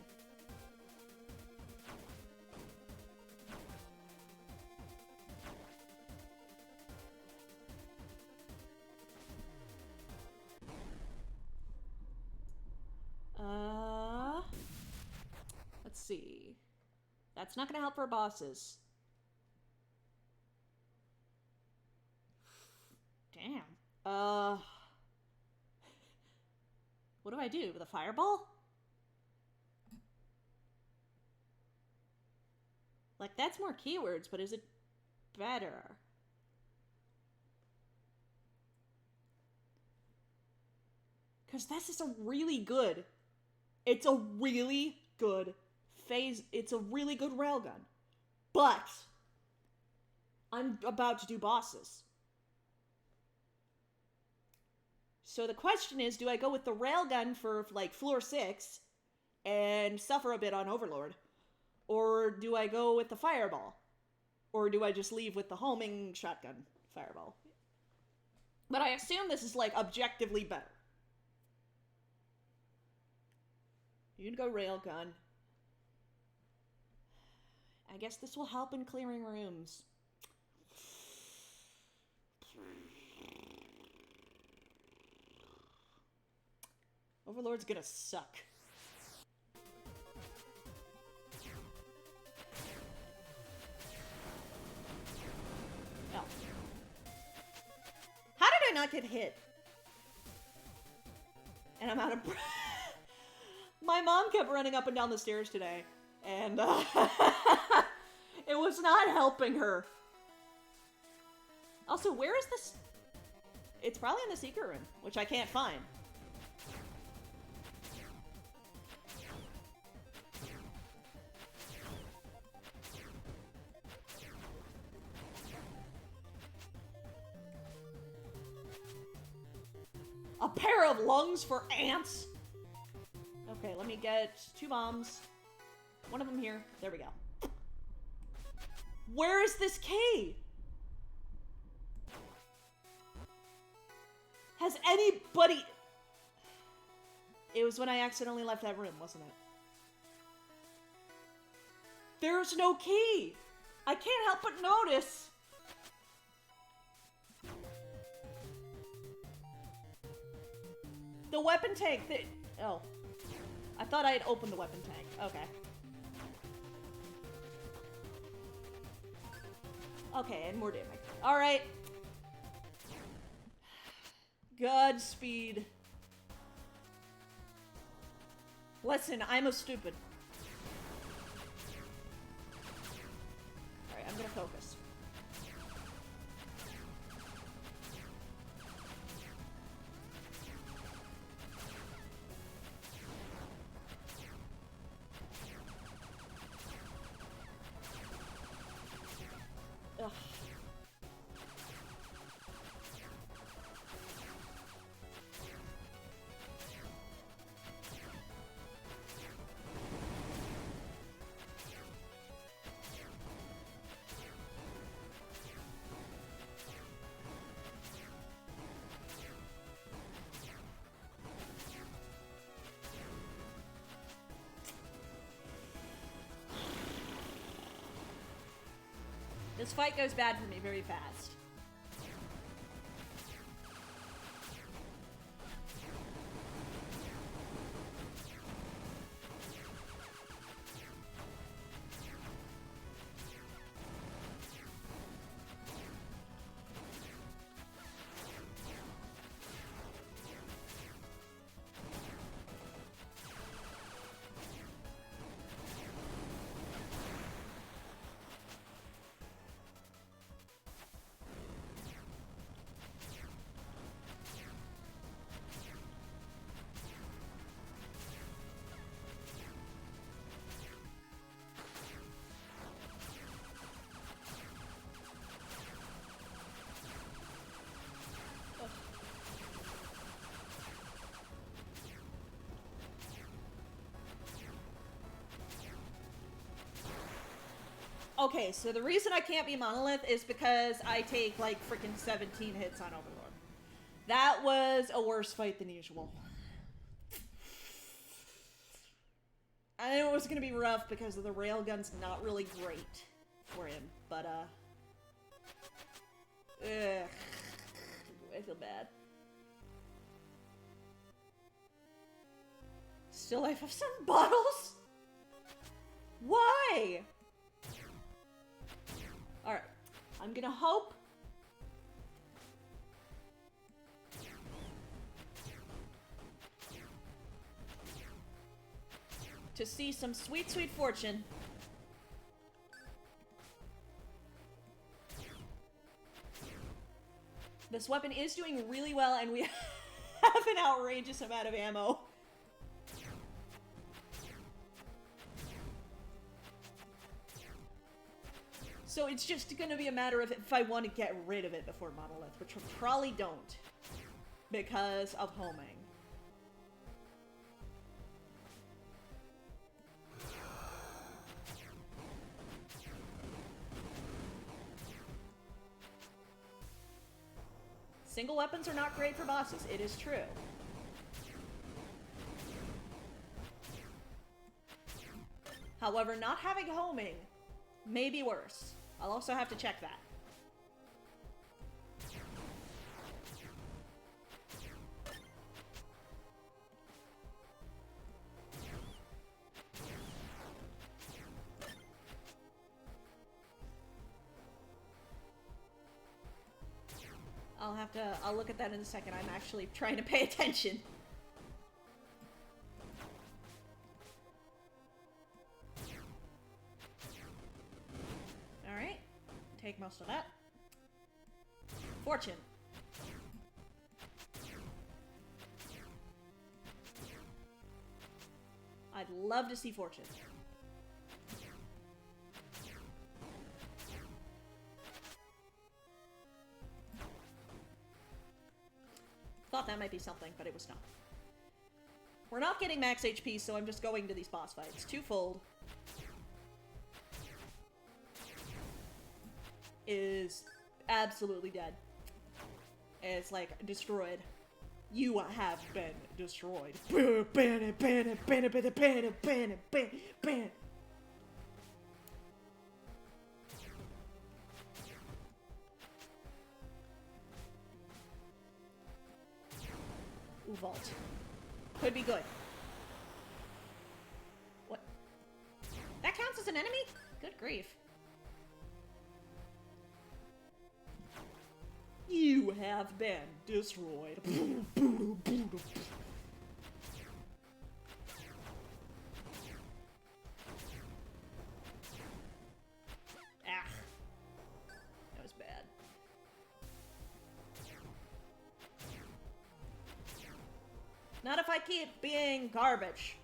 see. That's not gonna help our bosses. Damn. What do I do? With a fireball? Like, that's more keywords, but is it better? Because this is a really good... It's a really good phase. It's a really good railgun. But I'm about to do bosses. So the question is, do I go with the railgun for, like, floor 6 and suffer a bit on Overlord? Or do I go with the fireball? Or do I just leave with the homing shotgun fireball? But I assume this is, like, objectively better. You'd go railgun. I guess this will help in clearing rooms. Overlord's gonna suck. Oh. How did I not get hit? And I'm out of breath. My mom kept running up and down the stairs today, and it was not helping her. Also, where is this? It's probably in the secret room, which I can't find. A pair of lungs for ants? Okay, let me get 2 bombs. One of them here. There we go. Where is this key? Has anybody... It was when I accidentally left that room, wasn't it? There's no key! I can't help but notice! The weapon tank that... Oh. I thought I had opened the weapon tank. Okay. Okay, and more damage. Alright. Godspeed. Listen, I'm a stupid. Alright, I'm gonna focus. Ugh. This fight goes bad for me very fast. Okay, so the reason I can't be Monolith is because I take, like, freaking 17 hits on Overlord. That was a worse fight than usual. I knew it was gonna be rough because the railgun's not really great for him, but, ugh. I feel bad. Still, I have some bottles? Why? Alright. I'm gonna hope. To see some sweet, sweet fortune. This weapon is doing really well, and we have an outrageous amount of ammo. So it's just gonna be a matter of if I want to get rid of it before Monolith, which I probably don't, because of homing. Single weapons are not great for bosses, it is true. However, not having homing may be worse. I'll also have to check that. I'll look at that in a second. I'm actually trying to pay attention. Alright. Take most of that. Fortune. I'd love to see fortune. Thought that might be something, but it was not. We're not getting max HP, so I'm just going to these boss fights. Twofold is absolutely dead. It's like destroyed. You have been destroyed. Ooh, vault. Could be good. What? That counts as an enemy? Good grief. You have been destroyed. Ah. That was bad. Not if I keep being garbage.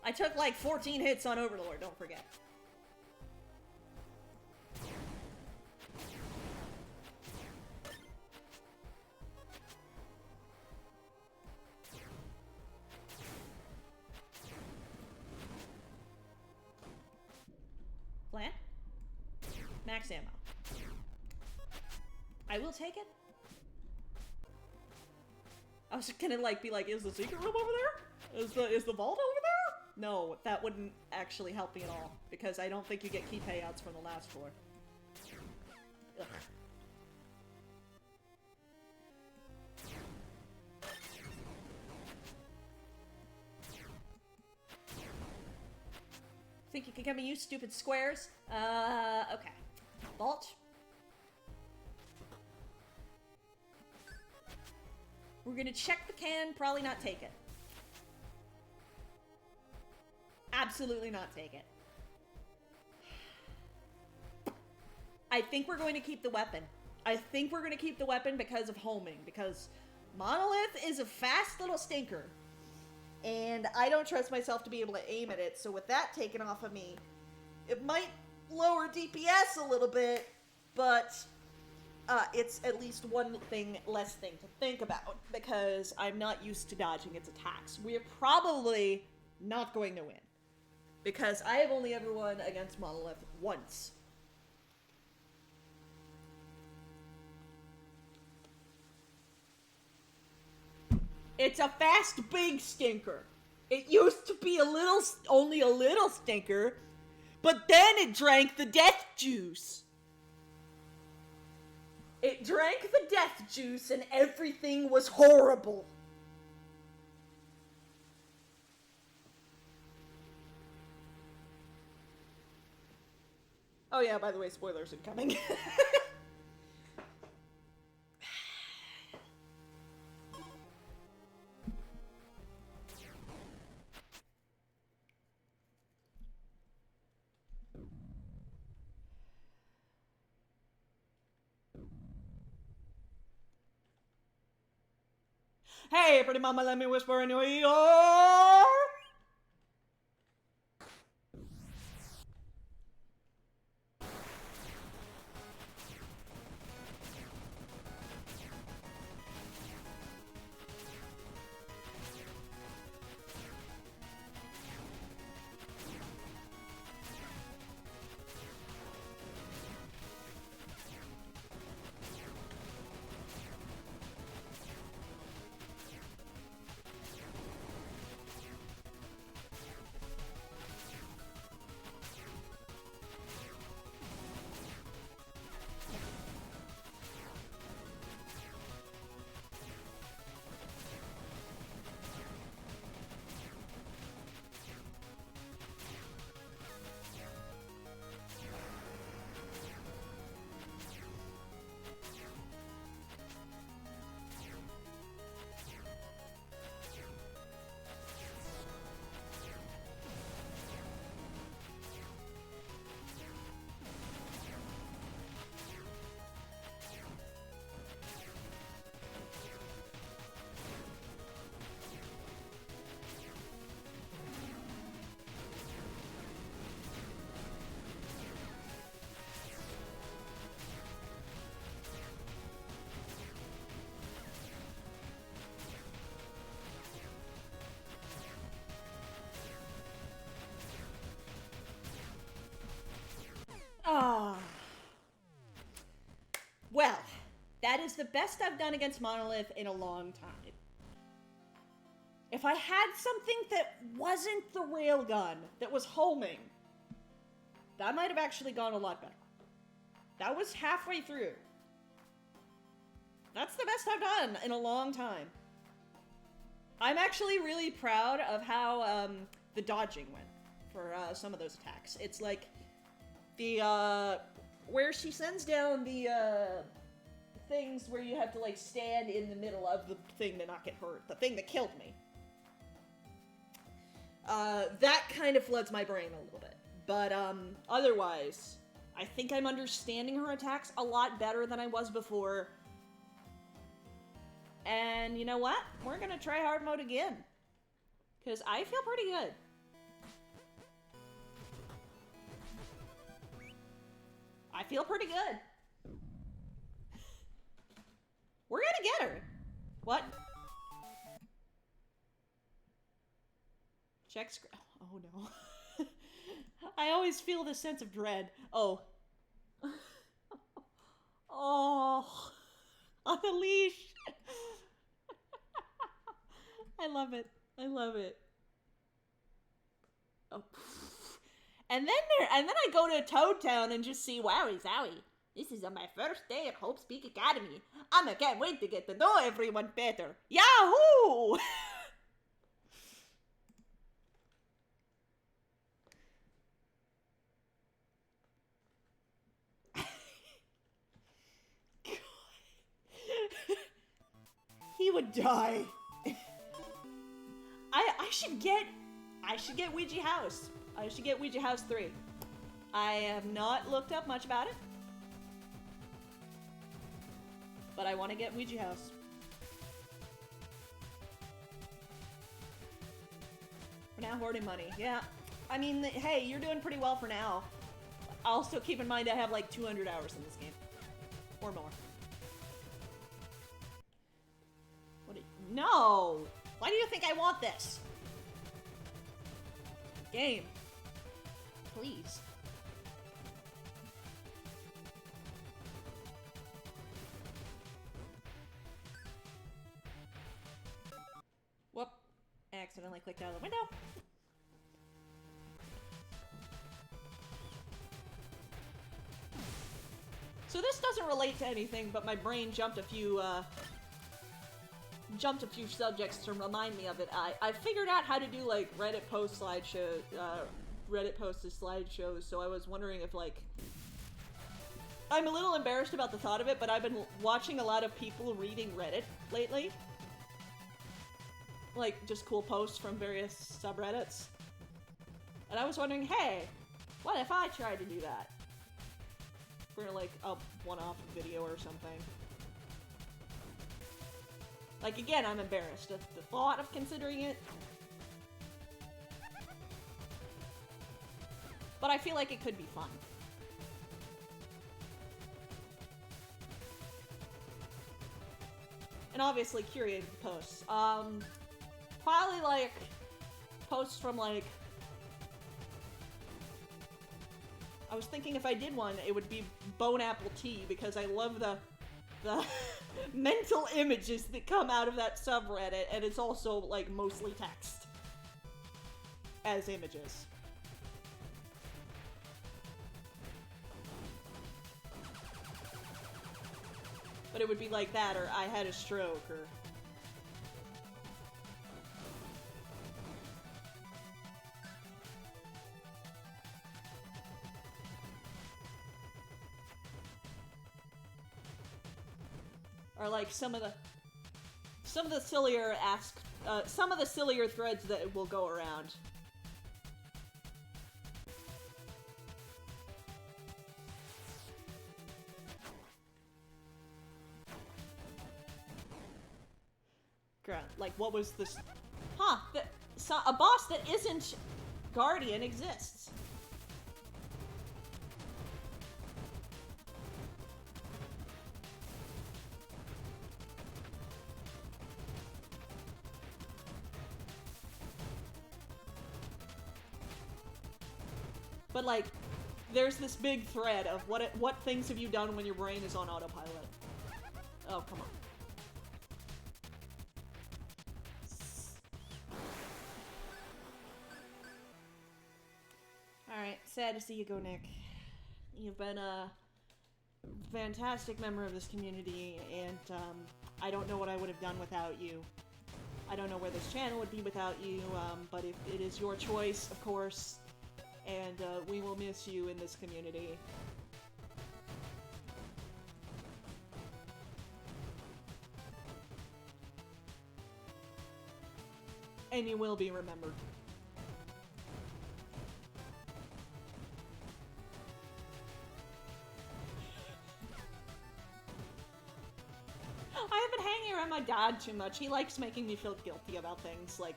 I took like 14 hits on Overlord, don't forget. Plan? Max ammo. I will take it. I was gonna like be like, is the secret room over there? Is the vault over there? No, that wouldn't actually help me at all, because I don't think you get key payouts from the last floor. Ugh. Think you can get me, you stupid squares? Okay. Vault. We're gonna check the can, probably not take it. Absolutely not take it. I think we're going to keep the weapon. I think we're going to keep the weapon because of homing, because Monolith is a fast little stinker. And I don't trust myself to be able to aim at it, so with that taken off of me, it might lower DPS a little bit, but it's at least one less thing to think about, because I'm not used to dodging its attacks. We're probably not going to win, because I have only ever won against Monolith once. It's a fast big stinker. It used to be only a little stinker, but then it drank the death juice. It drank the death juice and everything was horrible. Oh yeah, by the way, spoilers incoming. Hey, pretty mama, let me whisper in your ear. Ah. Well, that is the best I've done against Monolith in a long time. If I had something that wasn't the railgun, that was homing, that might have actually gone a lot better. That was halfway through. That's the best I've done in a long time. I'm actually really proud of how the dodging went for some of those attacks. It's like the where she sends down the things where you have to like stand in the middle of the thing to not get hurt. The thing that killed me. That kind of floods my brain a little bit. But otherwise, I think I'm understanding her attacks a lot better than I was before. And you know what? We're gonna try hard mode again. Because I feel pretty good. I feel pretty good. We're gonna get her. What? Check screen. Oh no. I always feel this sense of dread. Oh. Oh. On a leash. I love it. I love it. Oh. And then I go to Toad Town and just see, wowie zowie. This is on my first day at Hope Speak Academy. I can't wait to get to know everyone better. Yahoo! He would die. I should get Ouija House. I should get Ouija House 3. I have not looked up much about it. But I want to get Ouija House. For now, hoarding money. Yeah. I mean, hey, you're doing pretty well for now. Also, keep in mind I have like 200 hours in this game. Or more. No! Why do you think I want this? Game. Please. Whoop. I accidentally clicked out of the window. So this doesn't relate to anything, but my brain jumped a few subjects to remind me of it. I figured out how to do like Reddit post slideshow, Reddit posted slideshows. So I was wondering if like I'm a little embarrassed about the thought of it, but I've been watching a lot of people reading Reddit lately. Like, just cool posts from various subreddits. And I was wondering, hey, what if I tried to do that? For, like, a one-off video or something. Like, again, I'm embarrassed at the thought of considering it. But I feel like it could be fun. And obviously curated posts. Probably, like, posts from, like... I was thinking if I did one, it would be Bone Apple Tea, because I love the mental images that come out of that subreddit, and it's also, like, mostly text. As images. But it would be like that, or I had a stroke, or... Or like some of the sillier some of the sillier threads that will go around. Like, what was this? Huh, a boss that isn't Guardian exists. But, like, there's this big thread of what things have you done when your brain is on autopilot? Oh, come on. Alright, sad to see you go, Nick. You've been a fantastic member of this community, and I don't know what I would have done without you. I don't know where this channel would be without you, but if it is your choice, of course, and we will miss you in this community. And you will be remembered. I have been hanging around my dad too much. He likes making me feel guilty about things, like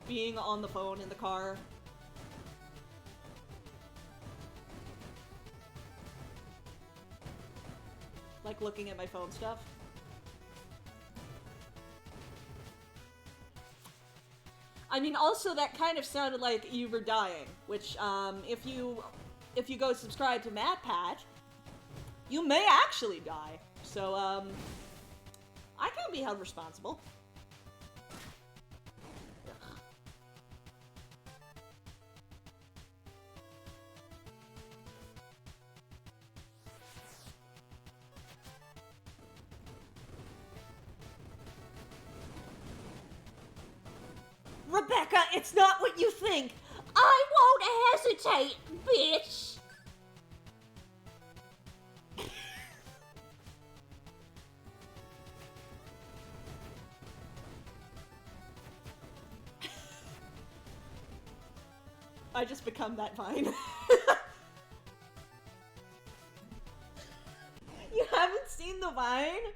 being on the phone in the car. Like looking at my phone stuff. I mean, also that kind of sounded like you were dying, which, if you go subscribe to MadPat, you may actually die. So, I can't be held responsible. Ugh. Rebecca, it's not what you think. I won't hesitate, bitch. I just become that Vine. You haven't seen the Vine?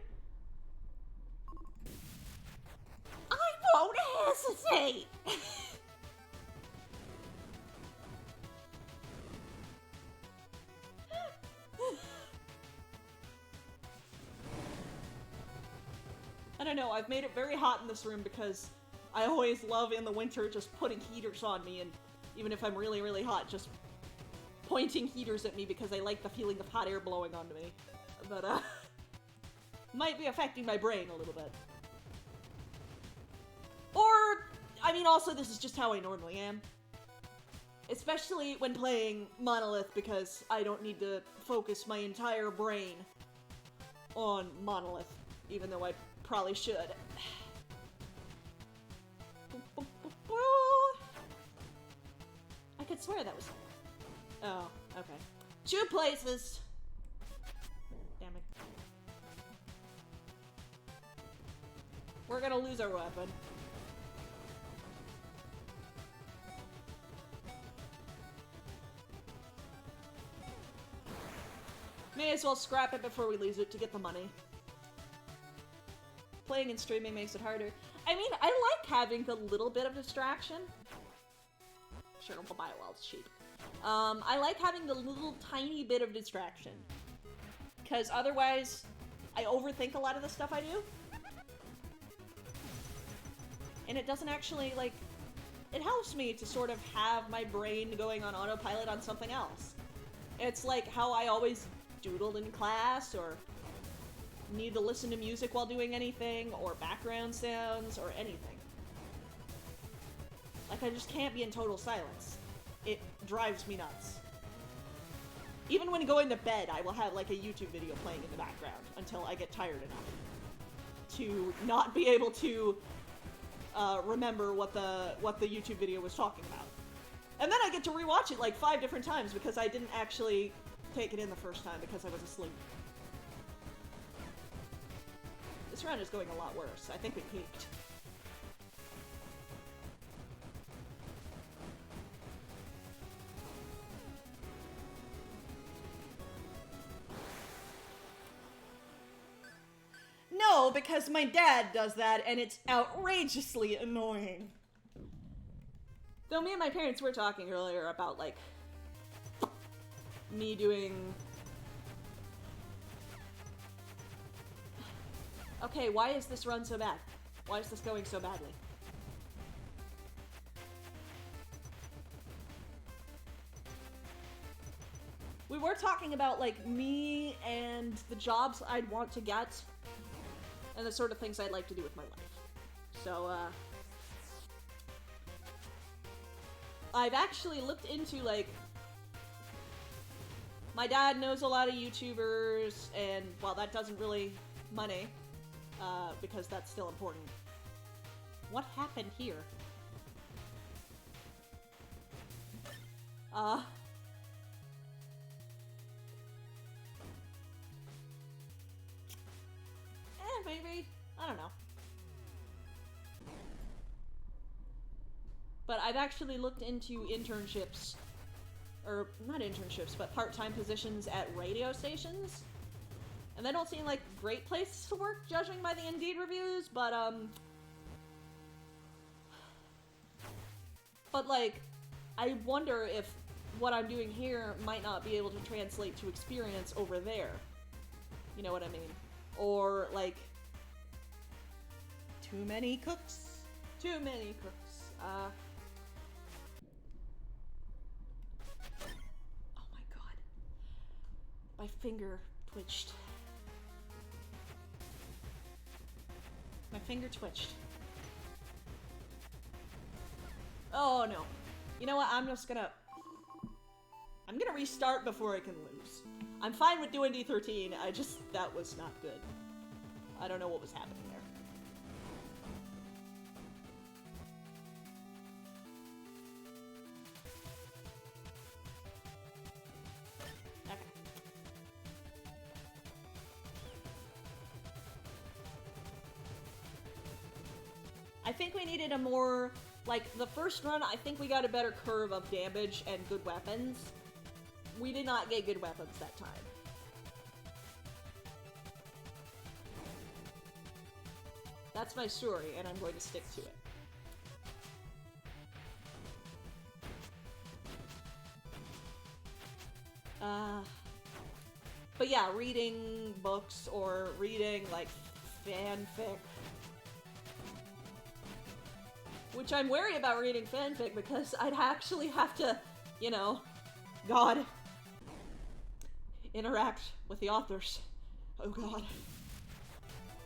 I won't hesitate! I don't know, I've made it very hot in this room because I always love in the winter just putting heaters on me, and even if I'm really, really hot, just pointing heaters at me because I like the feeling of hot air blowing onto me. But, might be affecting my brain a little bit. Or, I mean, also, this is just how I normally am. Especially when playing Monolith, because I don't need to focus my entire brain on Monolith, even though I probably should. I could swear that was... Oh, okay. 2 places! We're gonna lose our weapon. May as well scrap it before we lose it to get the money. Playing and streaming makes it harder. I mean, I like having the little bit of distraction. Sure, we'll buy it while it's cheap. I like having the little tiny bit of distraction. Because otherwise, I overthink a lot of the stuff I do. And it doesn't actually, like... It helps me to sort of have my brain going on autopilot on something else. It's like how I always doodled in class, or need to listen to music while doing anything, or background sounds, or anything. Like, I just can't be in total silence. It drives me nuts. Even when going to bed, I will have, like, a YouTube video playing in the background until I get tired enough to not be able to remember what the YouTube video was talking about. And then I get to rewatch it, like, 5 different times because I didn't actually take it in the first time because I was asleep. This round is going a lot worse. I think we peaked. No, because my dad does that and it's outrageously annoying. Though me and my parents were talking earlier about, like, me doing... Okay, why is this run so bad? Why is this going so badly? We were talking about, like, me and the jobs I'd want to get, and the sort of things I'd like to do with my life. So, I've actually looked into, like, my dad knows a lot of YouTubers, and while that doesn't really money, because that's still important. What happened here? Maybe. I don't know. But I've actually looked into internships, or not internships, but part-time positions at radio stations. And they don't seem like great places to work, judging by the Indeed reviews, but like, I wonder if what I'm doing here might not be able to translate to experience over there. You know what I mean? Or, like, too many cooks. Too many cooks. Oh my god. My finger twitched. My finger twitched. Oh no. You know what? I'm gonna restart before I can lose. I'm fine with doing D13, that was not good. I don't know what was happening there. Okay. I think we needed a more, like, the first run, I think we got a better curve of damage and good weapons. We did not get good weapons that time. That's my story, and I'm going to stick to it. But yeah, reading books or reading, like, fanfic. Which I'm wary about reading fanfic because I'd actually have to, you know, God, interact with the authors. Oh god.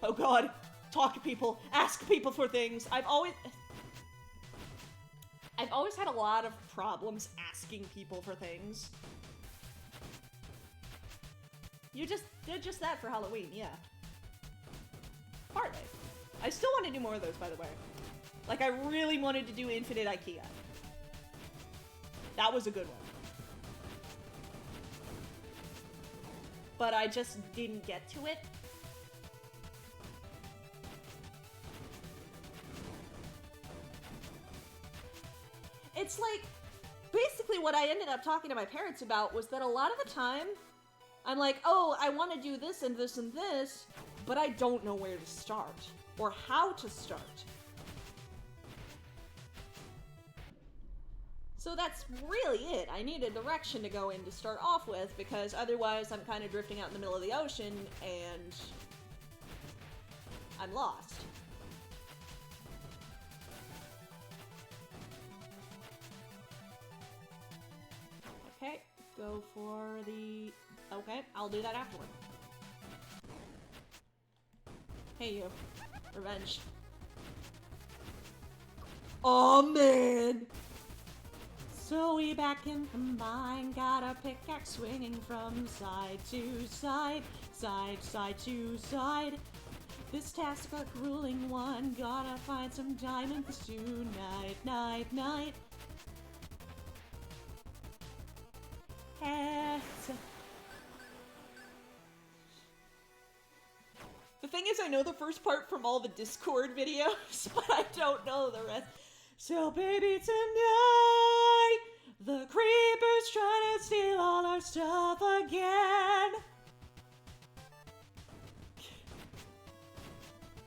Oh god. Talk to people. Ask people for things. I've always had a lot of problems asking people for things. You just did just that for Halloween, yeah. Partly. I still want to do more of those, by the way. Like, I really wanted to do Infinite IKEA. That was a good one. But I just didn't get to it. it's like, basically what I ended up talking to my parents about was that a lot of the time, I'm like, oh, I want to do this and this and this, but I don't know where to start, or how to start. So that's really it. I need a direction to go in to start off with, because otherwise I'm kind of drifting out in the middle of the ocean, and I'm lost. Okay, go for the... Okay, I'll do that afterward. Hey, you. Revenge. Oh, man! So we back in the mine, got a pickaxe swinging from side to side, side to side. This task a grueling one, gotta find some diamonds tonight, night. The thing is, I know the first part from all the Discord videos, but I don't know the rest. So baby, tonight, the creeper's trying to steal all our stuff again.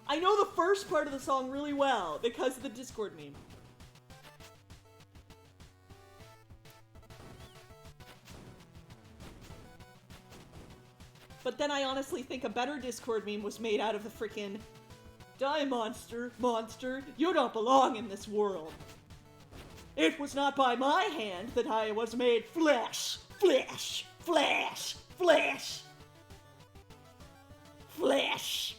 I know the first part of the song really well because of the Discord meme. But then I honestly think a better Discord meme was made out of the frickin' "Die, monster, you don't belong in this world. It was not by my hand that I was made flesh, flesh, flesh, flesh, flesh."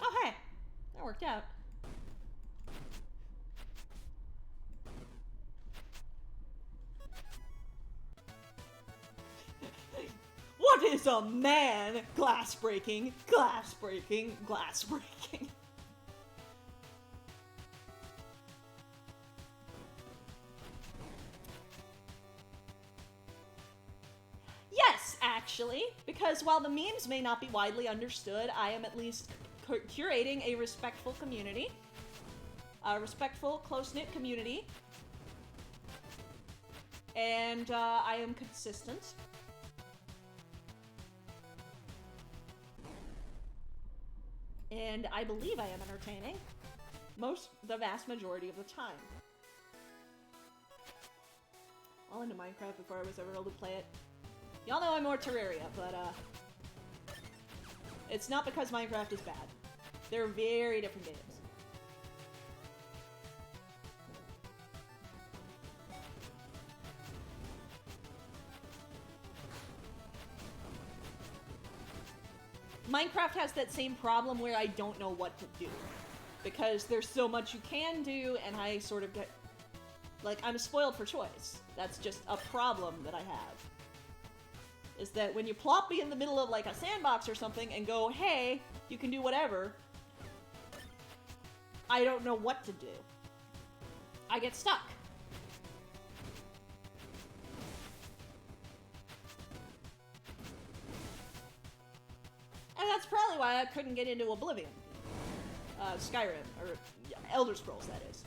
Oh, hey, that worked out. What is a man? Glass breaking, glass breaking, glass breaking. Yes, actually, because while the memes may not be widely understood, I am at least curating a respectful community. A respectful, close-knit community. And I am consistent. And I believe I am entertaining. The vast majority of the time. All into Minecraft before I was ever able to play it. Y'all know I'm more Terraria, but it's not because Minecraft is bad. They're very different games. Minecraft has that same problem where I don't know what to do. Because there's so much you can do, and I sort of get... Like, I'm spoiled for choice. That's just a problem that I have. Is that when you plop me in the middle of, like, a sandbox or something and go, hey, you can do whatever, I don't know what to do. I get stuck. And that's probably why I couldn't get into Oblivion. Skyrim, or Elder Scrolls, that is.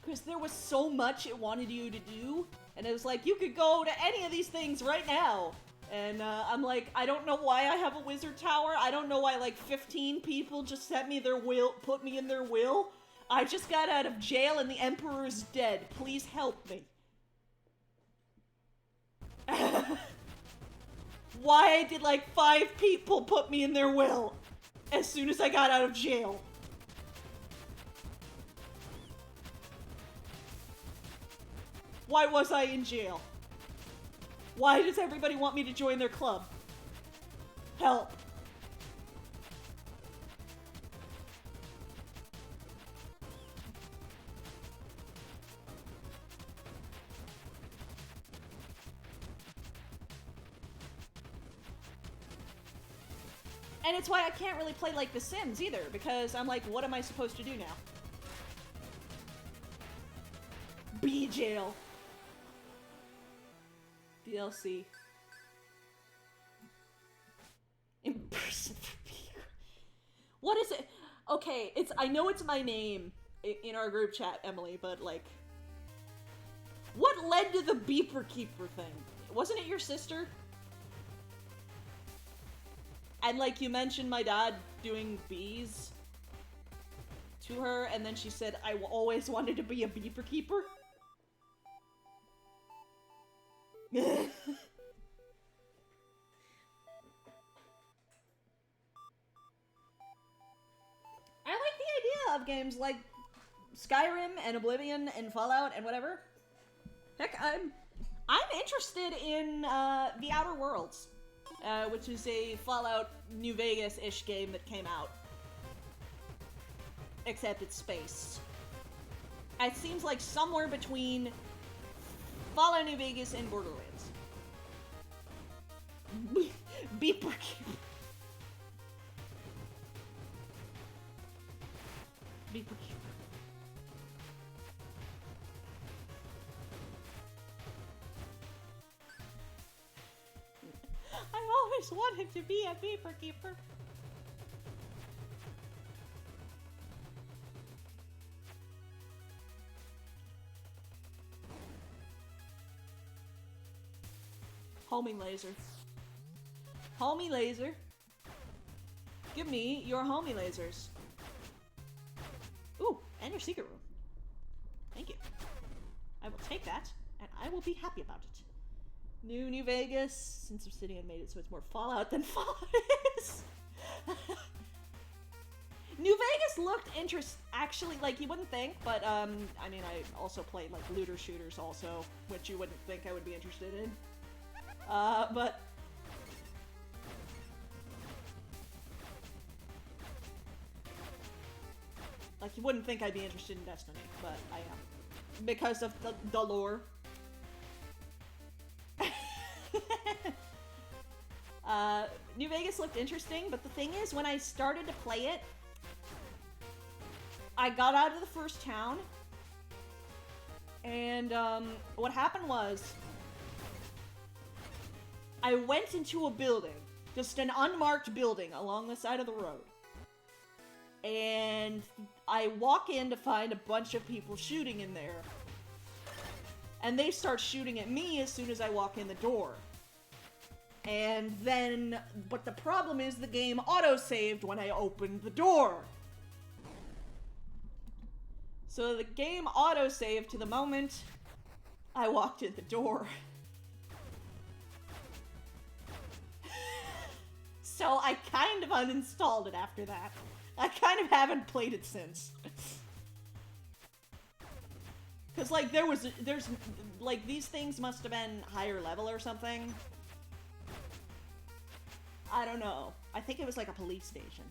Because there was so much it wanted you to do, and it was like, you could go to any of these things right now. And I'm like, I don't know why I have a wizard tower. I don't know why like 15 people just sent me their will, put me in their will. I just got out of jail and the Emperor is dead. Please help me. Why did like 5 people put me in their will as soon as I got out of jail? Why was I in jail? Why does everybody want me to join their club? Help. And it's why I can't really play like The Sims either, because I'm like, what am I supposed to do now? Be jail. DLC. In person for beer. What is it? Okay, I know it's my name in our group chat, Emily, but like, what led to the Beeper Keeper thing? Wasn't it your sister? And like, you mentioned my dad doing bees to her, and then she said, I always wanted to be a Beeper Keeper. I like the idea of games like Skyrim and Oblivion and Fallout and whatever. Heck, I'm interested in The Outer Worlds, which is a Fallout New Vegas-ish game that came out. Except it's space. It seems like somewhere between Fallout New Vegas and Borderlands. Beeper Keeper. Beeper Keeper. I always wanted to be a Beeper Keeper. Homing laser. Homie laser. Give me your homie lasers. Ooh, and your secret room. Thank you. I will take that, and I will be happy about it. New Vegas, since Obsidian made it so it's more Fallout than Fallout is. New Vegas looked actually, like, you wouldn't think, but, I mean, I also played, like, looter shooters also, which you wouldn't think I would be interested in. But... like, you wouldn't think I'd be interested in Destiny, but I am. Because of the lore. New Vegas looked interesting, but the thing is, when I started to play it, I got out of the first town, and, what happened was, I went into a building, just an unmarked building along the side of the road, and I walk in to find a bunch of people shooting in there, and they start shooting at me as soon as I walk in the door. And then, but the problem is the game auto-saved when I opened the door. So the game auto-saved to the moment I walked in the door. So I kind of uninstalled it after that. I kind of haven't played it since. Cause like there's like these things must have been higher level or something. I don't know. I think it was like a police station.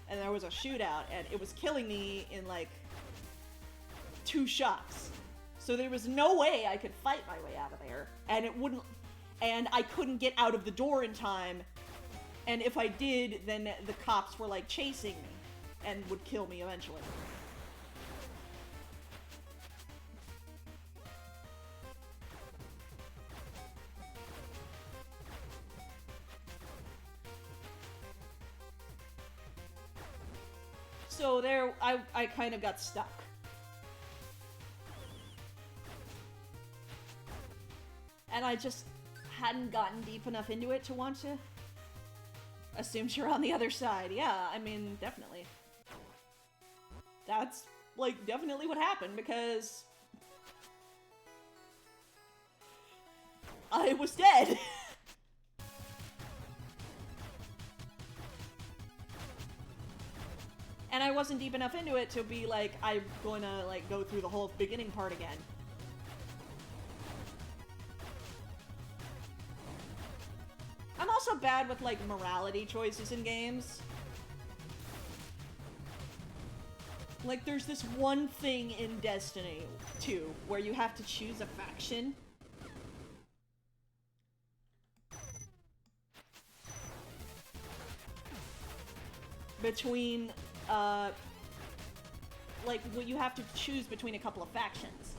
And there was a shootout and it was killing me in like 2 shots. So there was no way I could fight my way out of there. And I couldn't get out of the door in time. And if I did, then the cops were like chasing me and would kill me eventually. So there, I kind of got stuck. And I just hadn't gotten deep enough into it to want to assume you're on the other side. Yeah, I mean, definitely. That's, like, definitely what happened, because I was dead. And I wasn't deep enough into it to be like, I'm gonna, like, go through the whole beginning part again. I'm also bad with, like, morality choices in games. Like, there's this one thing in Destiny 2 where you have to choose a faction. Between, like, well, you have to choose between a couple of factions.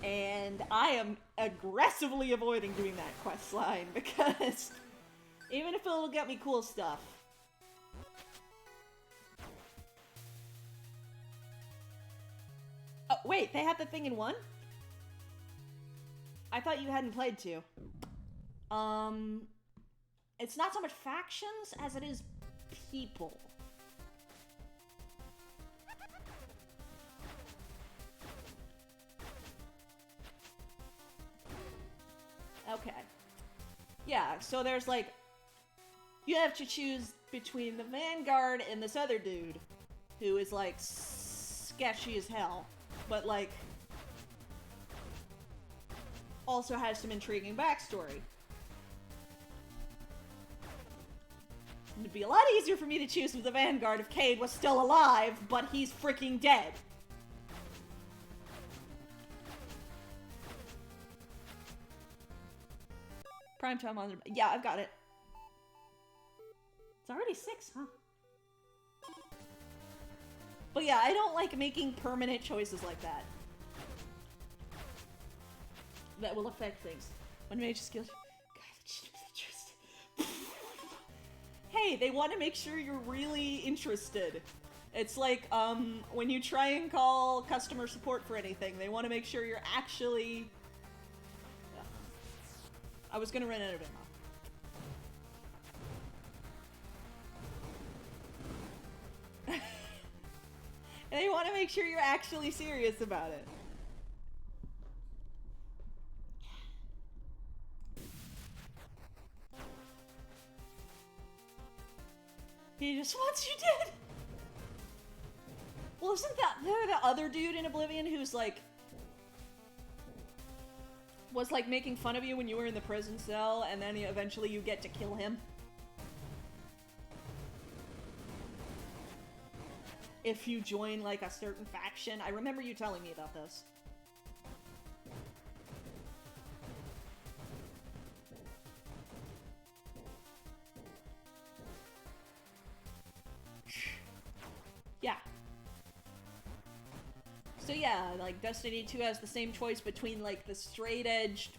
And I am aggressively avoiding doing that quest line because even if it'll get me cool stuff. Oh, wait, they had the thing in one? I thought you hadn't played two. It's not so much factions as it is people. Okay. Yeah, so there's like, you have to choose between the Vanguard and this other dude, who is like sketchy as hell, but like also has some intriguing backstory. It'd be a lot easier for me to choose with the Vanguard if Cade was still alive, but he's freaking dead. Primetime on. Yeah, I've got it. It's already 6, huh? But yeah, I don't like making permanent choices like that. That will affect things. When mage skills. Hey, they want to make sure you're really interested. It's like, when you try and call customer support for anything, they want to make sure you're actually... I was gonna run out of ammo. And they want to make sure you're actually serious about it. He just wants you dead. Well, isn't that the other dude in Oblivion who's like... was like making fun of you when you were in the prison cell, and then eventually you get to kill him? If you join like a certain faction. I remember you telling me about this. Yeah. So yeah, like Destiny 2 has the same choice between like the straight-edged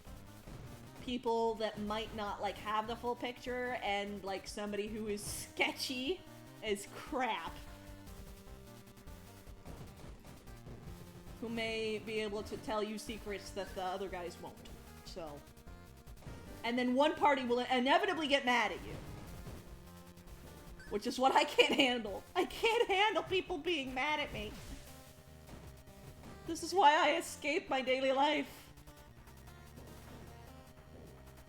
people that might not like have the full picture and like somebody who is sketchy as crap, who may be able to tell you secrets that the other guys won't. So, and then one party will inevitably get mad at you, which is what I can't handle. I can't handle people being mad at me. This is why I escape my daily life.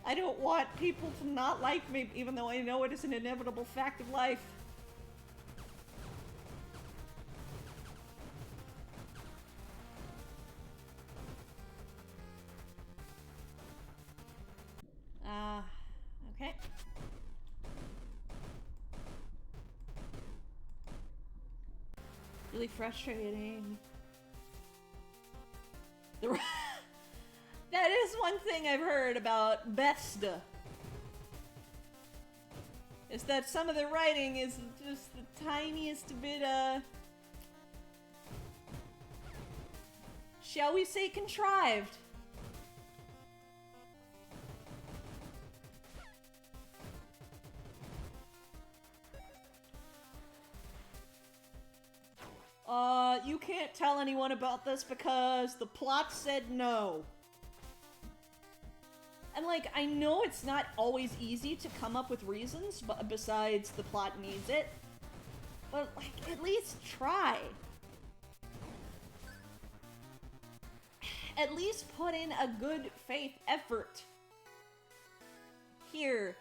I don't want people to not like me, even though I know it is an inevitable fact of life. Okay. Really frustrating. That is one thing I've heard about Bethesda. Is that some of the writing is just the tiniest bit, shall we say contrived? You can't tell anyone about this because the plot said no. And like, I know it's not always easy to come up with reasons, but besides the plot needs it. But like, at least try. At least put in a good faith effort. Here.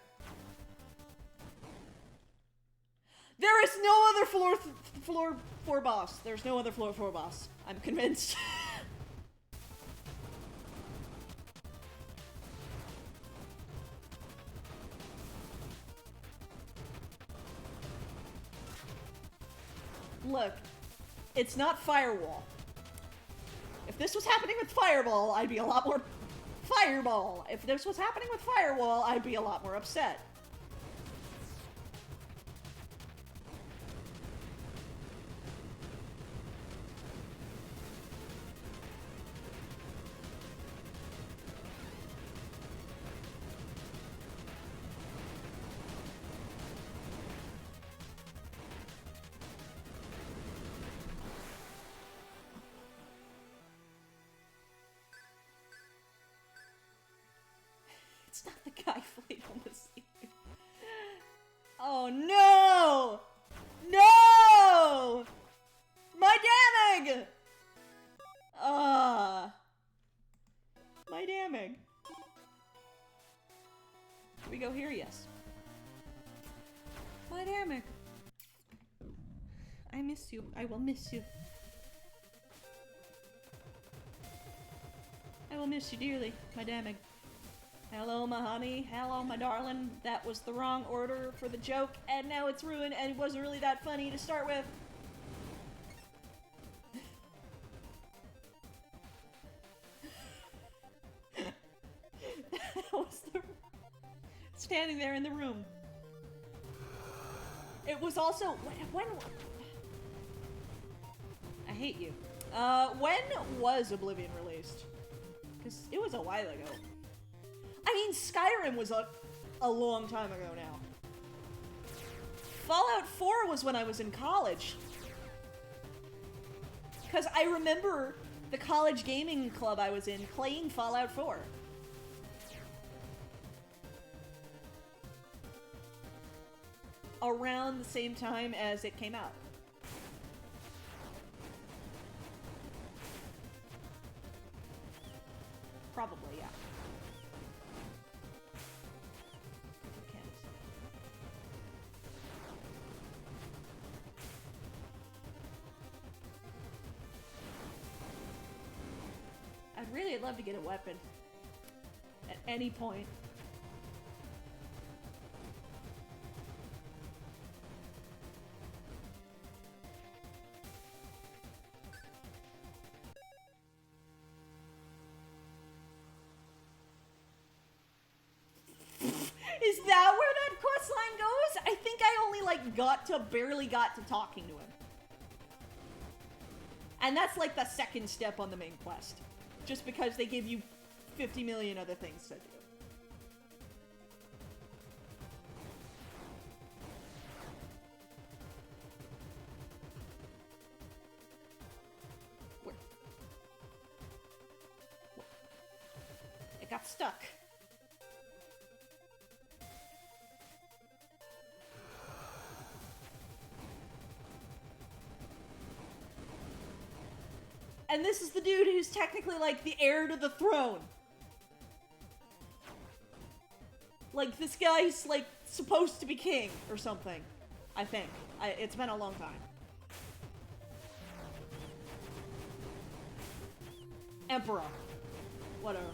There is no other floor 4 boss. There's no other floor 4 boss. I'm convinced. Look, it's not Firewall. If this was happening with Fireball, I'd be a lot more... Fireball! If this was happening with Firewall, I'd be a lot more upset. Oh no! No! My damage! My damage. Can we go here? Yes. My damage. I miss you. I will miss you. I will miss you dearly, my damage. Hello, my honey. Hello, my darling. That was the wrong order for the joke, and now it's ruined, and it wasn't really that funny to start with. That was the... standing there in the room. It was also... when... I hate you. When was Oblivion released? Because it was a while ago. I mean, Skyrim was a long time ago now. Fallout 4 was when I was in college. Because I remember the college gaming club I was in playing Fallout 4. Around the same time as it came out. Probably, yeah. I'd really love to get a weapon. At any point. Is that where that quest line goes? I think I only, like, barely got to talking to him. And that's, like, the second step on the main quest. Just because they give you 50 million other things to do. Where? It got stuck. And this is the dude who's technically, like, the heir to the throne. Like, this guy's, like, supposed to be king or something. I think. It's been a long time. Emperor. Whatever.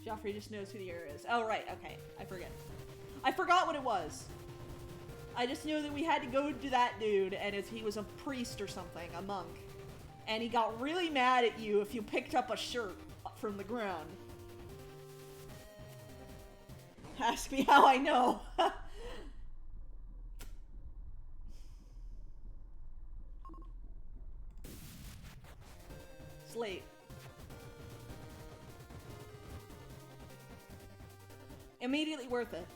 Joffrey just knows who the heir is. Oh, right. Okay. I forget. I forgot what it was. I just knew that we had to go to that dude, and he was a priest or something, a monk. And he got really mad at you if you picked up a shirt from the ground. Ask me how I know. It's late. Immediately worth it.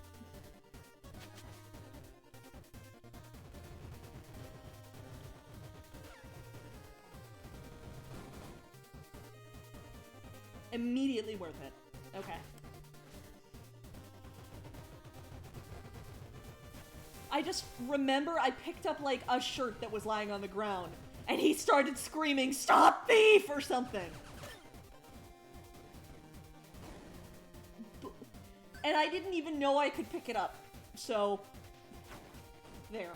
Immediately worth it. Okay. I just remember I picked up, like, a shirt that was lying on the ground, and he started screaming, "Stop thief!" or something. And I didn't even know I could pick it up. So, there.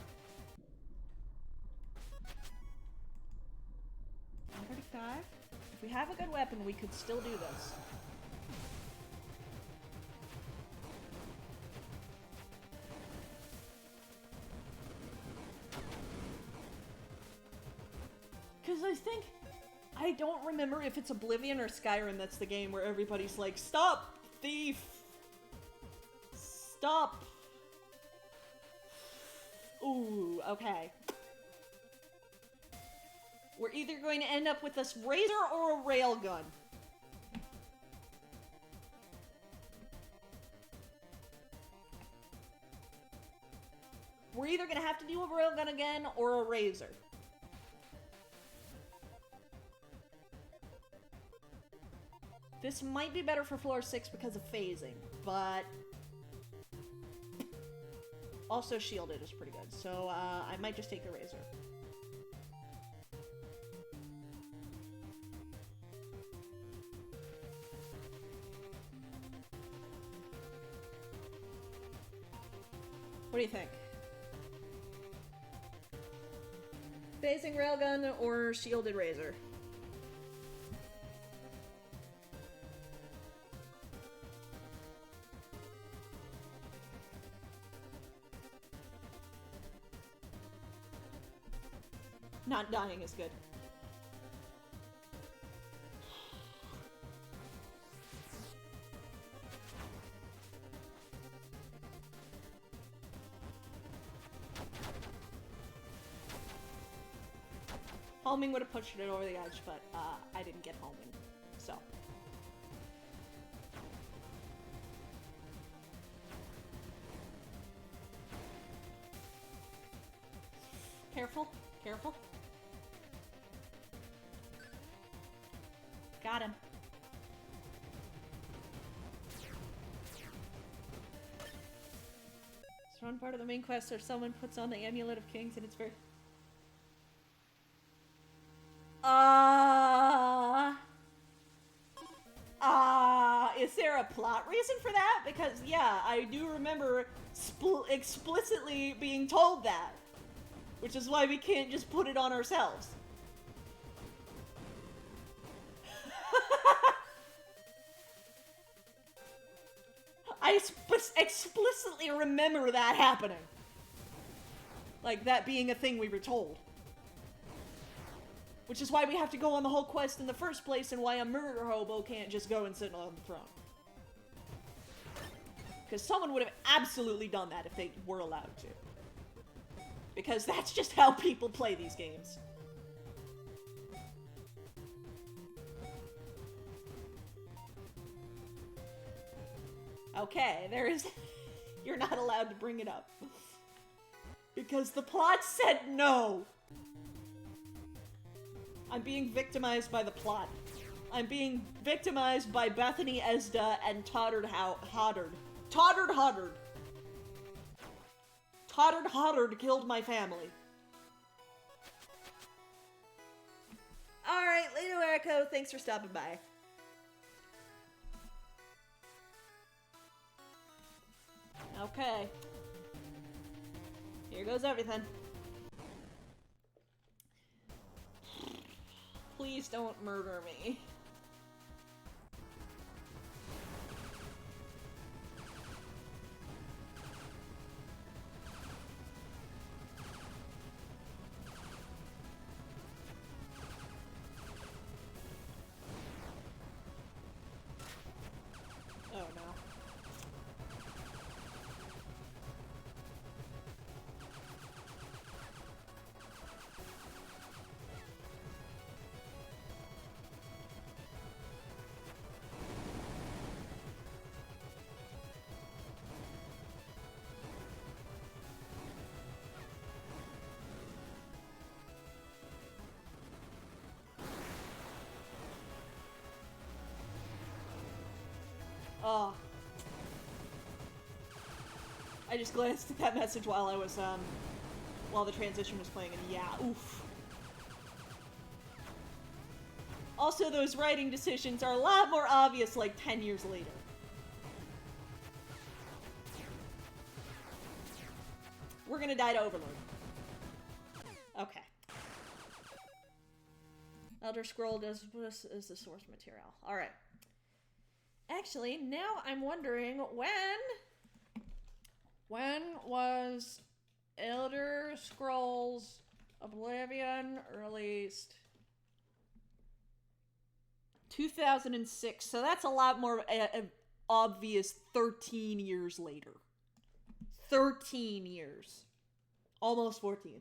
135. If we have a good weapon, we could still do this. Because I don't remember if it's Oblivion or Skyrim that's the game where everybody's like, "Stop, thief! Stop!" Ooh, okay. We're either going to end up with this razor or a railgun. We're either going to have to do a railgun again or a razor. This might be better for floor 6 because of phasing, but also shielded is pretty good, so I might just take the razor. What do you think? Phasing railgun or shielded razor? Not dying is good. Homing would have pushed it over the edge, but I didn't get homing, so. Careful, careful. Got him. It's one part of the main quest where someone puts on the Amulet of Kings and it's very... is there a plot reason for that? Because, yeah, I do remember explicitly being told that. Which is why we can't just put it on ourselves. I explicitly remember that happening. Like, that being a thing we were told. Which is why we have to go on the whole quest in the first place, and why a murder hobo can't just go and sit on the throne. Because someone would have absolutely done that if they were allowed to. Because that's just how people play these games. Okay, there is... You're not allowed to bring it up. Because the plot said no! I'm being victimized by the plot. I'm being victimized by Bethany Esda and Tottered Hoddard. Tottered Hoddard! Tottered Hoddard killed my family. Alright, Leno Echo, thanks for stopping by. Okay. Here goes everything. Please don't murder me. Oh no. Oh. I just glanced at that message while I was, while the transition was playing, and yeah, oof. Also, those writing decisions are a lot more obvious like 10 years later. We're gonna die to Overlord. Okay. Elder Scroll is the source material. Alright. Actually, now I'm wondering when was Elder Scrolls Oblivion released? 2006, so that's a lot more obvious 13 years later. 13 years. Almost 14.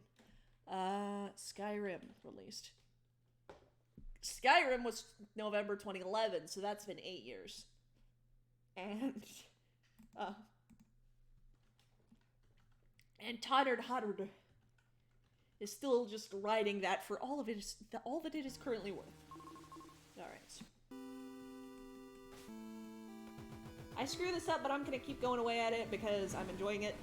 Skyrim released. Skyrim was November 2011, so that's been 8 years. And Tottered Hoddard is still just writing that for all that it is currently worth. Alright. I screw this up, but I'm gonna keep going away at it because I'm enjoying it.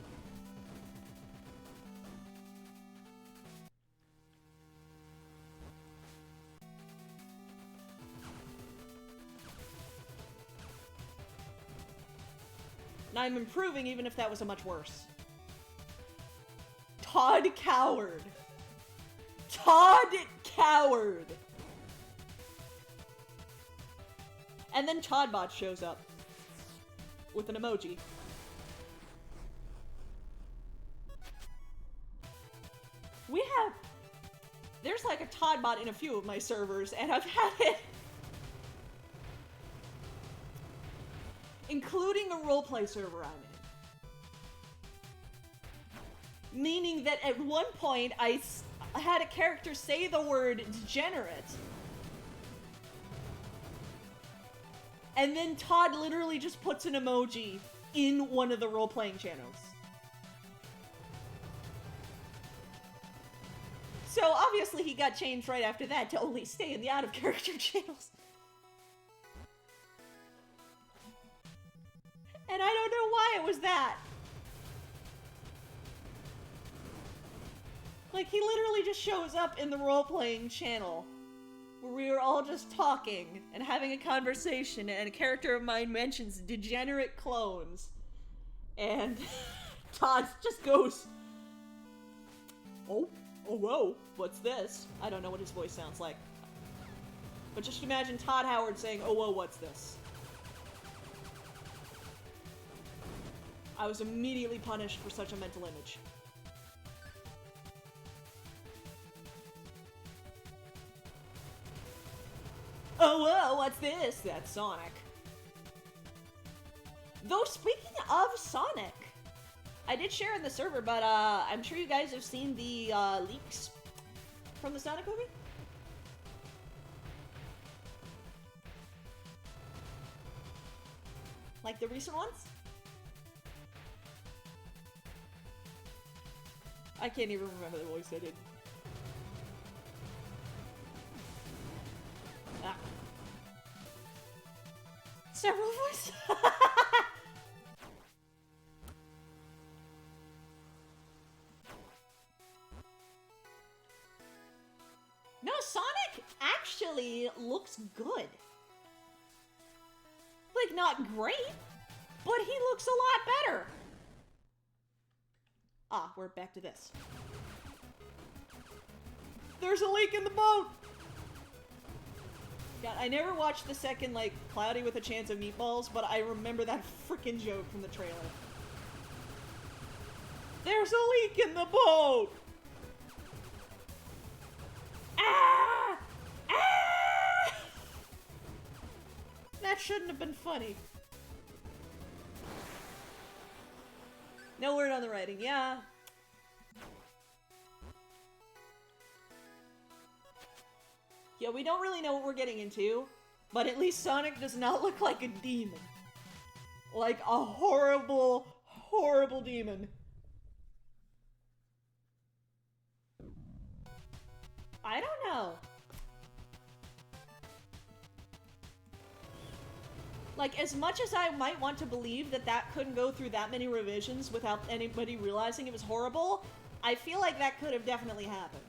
And I'm improving even if that was a much worse. Todd Coward. Todd Coward. And then Toddbot shows up with an emoji. There's like a Toddbot in a few of my servers, and I've had it, including a roleplay server I'm in. Meaning that at one point I had a character say the word degenerate, and then Todd literally just puts an emoji in one of the role-playing channels. So obviously he got changed right after that to only stay in the out-of-character channels. And I don't know why it was that. Like, he literally just shows up in the role-playing channel where we were all just talking and having a conversation, and a character of mine mentions degenerate clones. And Todd just goes, oh, whoa, what's this? I don't know what his voice sounds like. But just imagine Todd Howard saying, oh, whoa, what's this? I was immediately punished for such a mental image. Oh, whoa, what's this? That's Sonic. Though, speaking of Sonic, I did share in the server, but I'm sure you guys have seen the leaks from the Sonic movie? Like the recent ones? I can't even remember the voice I did. Ah. Several voices? No, Sonic actually looks good. Like, not great, but he looks a lot better. Ah, we're back to this. There's a leak in the boat! God, I never watched the second, like, Cloudy with a Chance of Meatballs, but I remember that freaking joke from the trailer. There's a leak in the boat! Ah! Ah! That shouldn't have been funny. No word on the writing, yeah. Yeah, we don't really know what we're getting into, but at least Sonic does not look like a demon. Like a horrible, horrible demon. I don't know. Like, as much as I might want to believe that that couldn't go through that many revisions without anybody realizing it was horrible, I feel like that could have definitely happened.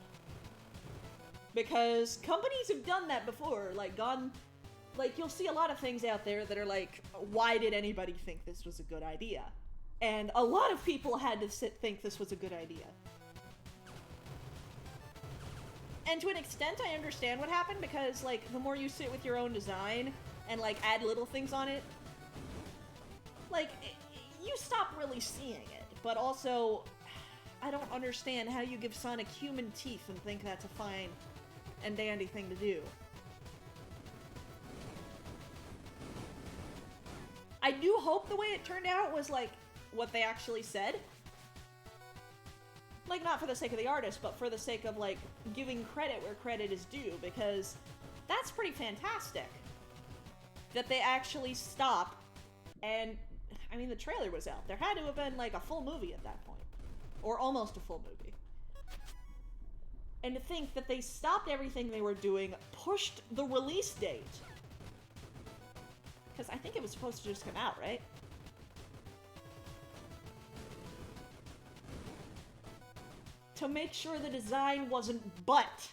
Because companies have done that before, like, you'll see a lot of things out there that are like, why did anybody think this was a good idea? And a lot of people had to think this was a good idea. And to an extent, I understand what happened, because, like, the more you sit with your own design and, like, add little things on it, like, you stop really seeing it. But also, I don't understand how you give Sonic human teeth and think that's a fine and dandy thing to do. I do hope the way it turned out was, like, what they actually said. Like, not for the sake of the artist, but for the sake of, like, giving credit where credit is due, because that's pretty fantastic. That they actually stop, and, I mean, the trailer was out. There had to have been, like, a full movie at that point. Or almost a full movie. And to think that they stopped everything they were doing, pushed the release date. Because I think it was supposed to just come out, right? To make sure the design wasn't butt.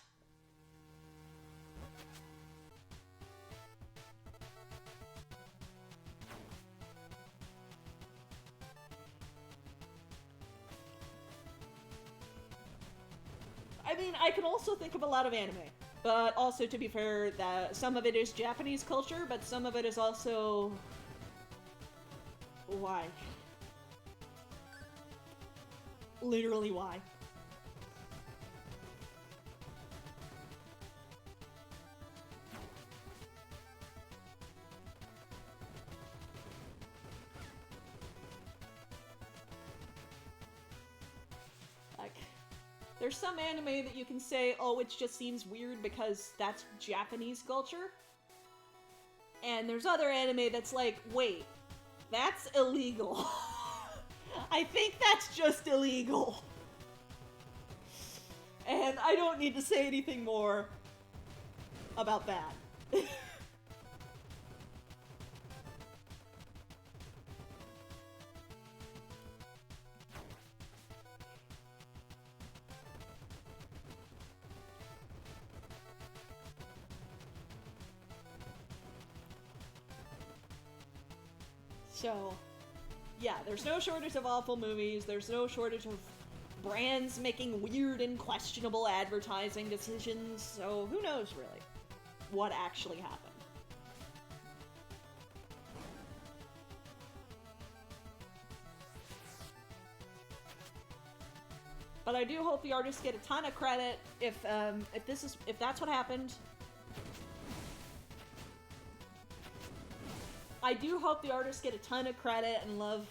I mean, I can also think of a lot of anime, but also, to be fair, that some of it is Japanese culture, but some of it is also... Why? Literally why? There's some anime that you can say, oh, it just seems weird because that's Japanese culture. And there's other anime that's like, wait, that's illegal. I think that's just illegal. And I don't need to say anything more about that. So, yeah, there's no shortage of awful movies, there's no shortage of brands making weird and questionable advertising decisions, so who knows, really, what actually happened. But I do hope the artists get a ton of credit if that's what happened. I do hope the artists get a ton of credit and love,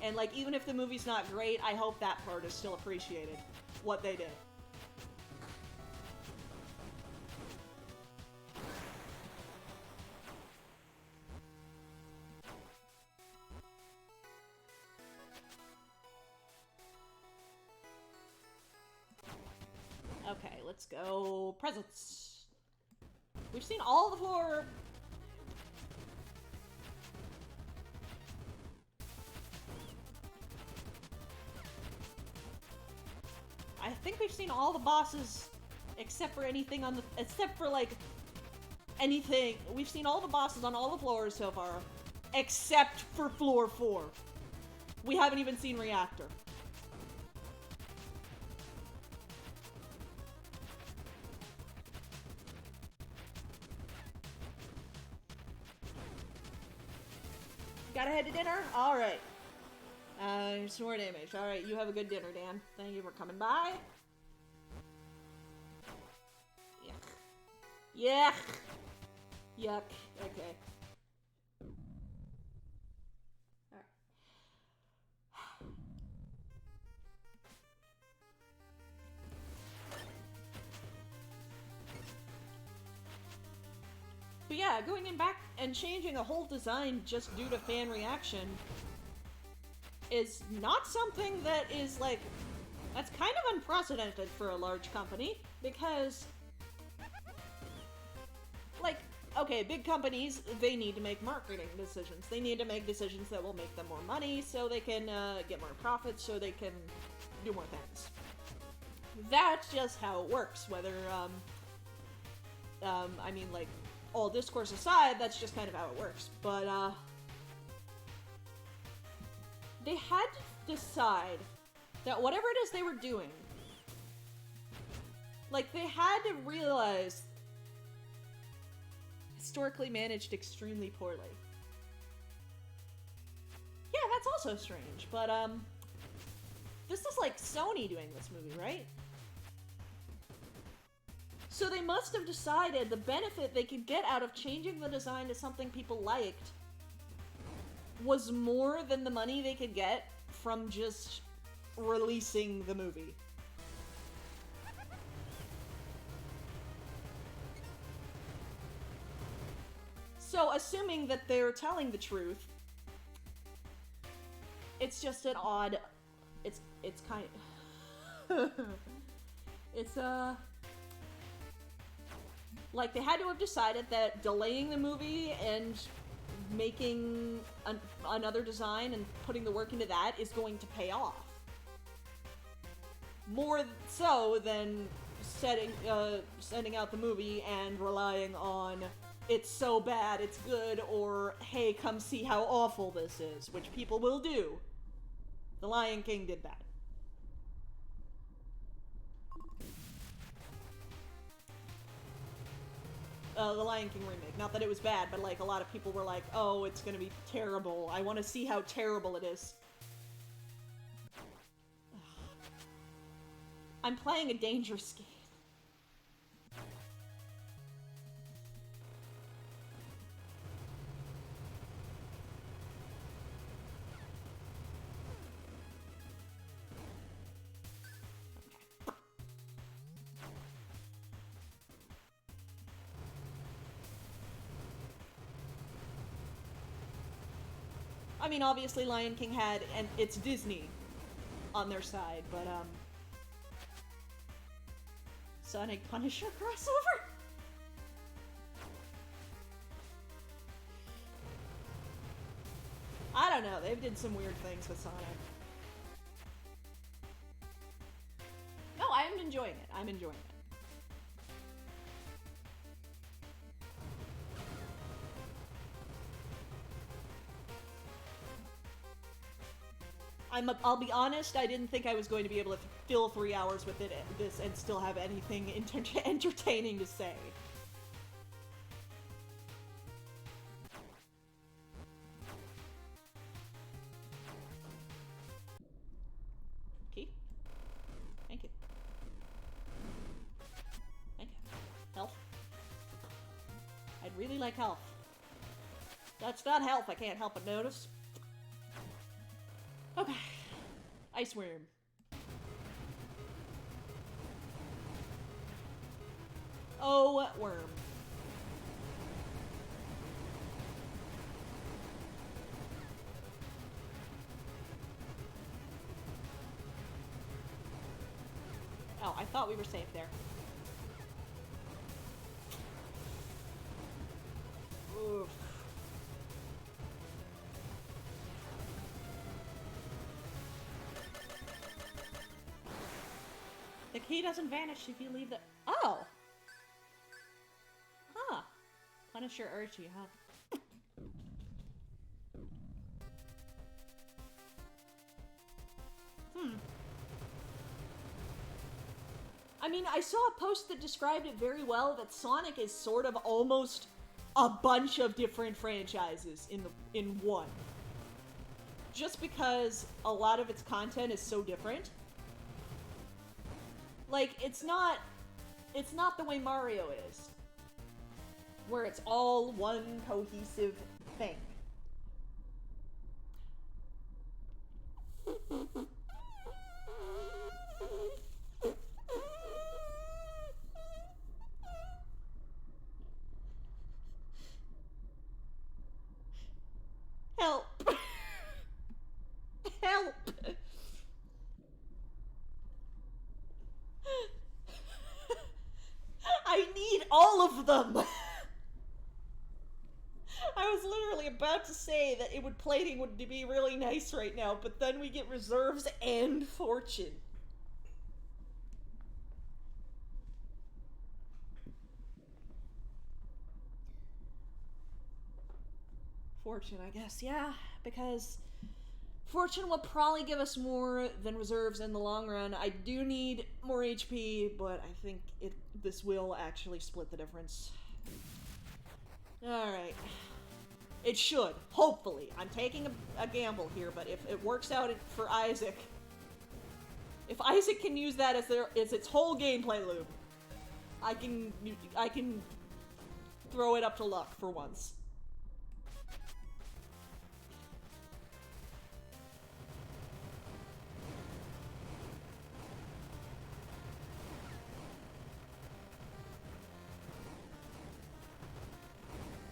and like, even if the movie's not great, I hope that part is still appreciated, what they did. Okay, let's go presents. We've seen all the floor. I think we've seen all the bosses except for anything on the... Except for, like, anything. We've seen all the bosses on all the floors so far. Except for floor 4. We haven't even seen Reactor. Gotta head to dinner? Alright. Sword image. Alright, you have a good dinner, Dan. Thank you for coming by. Yuck. Yuck. Yuck. Okay. Alright. But yeah, going in back and changing a whole design just due to fan reaction is not something that is, like, that's kind of unprecedented for a large company, because, like, okay, big companies, they need to make marketing decisions. They need to make decisions that will make them more money, so they can get more profits, so they can do more things. That's just how it works, whether, I mean, like, all discourse aside, that's just kind of how it works, but, they had to decide that whatever it is they were doing, like, they had to realize historically managed extremely poorly. Yeah, that's also strange, but, this is like Sony doing this movie, right? So they must have decided the benefit they could get out of changing the design to something people liked was more than the money they could get from just releasing the movie. So, assuming that they're telling the truth, it's just an odd... It's kind of... it's, like, they had to have decided that delaying the movie and making another design and putting the work into that is going to pay off. More so than sending out the movie and relying on it's so bad, it's good, or hey, come see how awful this is, which people will do. The Lion King did that. The Lion King remake. Not that it was bad, but like a lot of people were like, oh, it's gonna be terrible. I want to see how terrible it is. I'm playing a dangerous game. I mean, obviously Lion King had, and it's Disney on their side, but, Sonic Punisher crossover? I don't know, they did some weird things with Sonic. No, I'm enjoying it. I'm enjoying it. I'll be honest, I didn't think I was going to be able to fill 3 hours with this and still have anything entertaining to say. Key? Thank you. Thank you. Health? I'd really like health. That's not health, I can't help but notice. Okay. Ice worm. Oh, worm. Oh, I thought we were safe there. Oof. The key doesn't vanish if you leave the... Oh! Huh. Punisher Urchi, huh? I mean, I saw a post that described it very well, that Sonic is sort of almost a bunch of different franchises in one. Just because a lot of its content is so different. Like, it's not the way Mario is, where it's all one cohesive thing. Help! Help! I need all of them! I was literally about to say that plating would be really nice right now, but then we get reserves and fortune. Fortune, I guess, yeah, because fortune will probably give us more than reserves in the long run. I do need more HP, but I think this will actually split the difference. Alright. It should, hopefully. I'm taking a gamble here, but if it works out for Isaac, if Isaac can use that as its whole gameplay loop, I can throw it up to luck for once.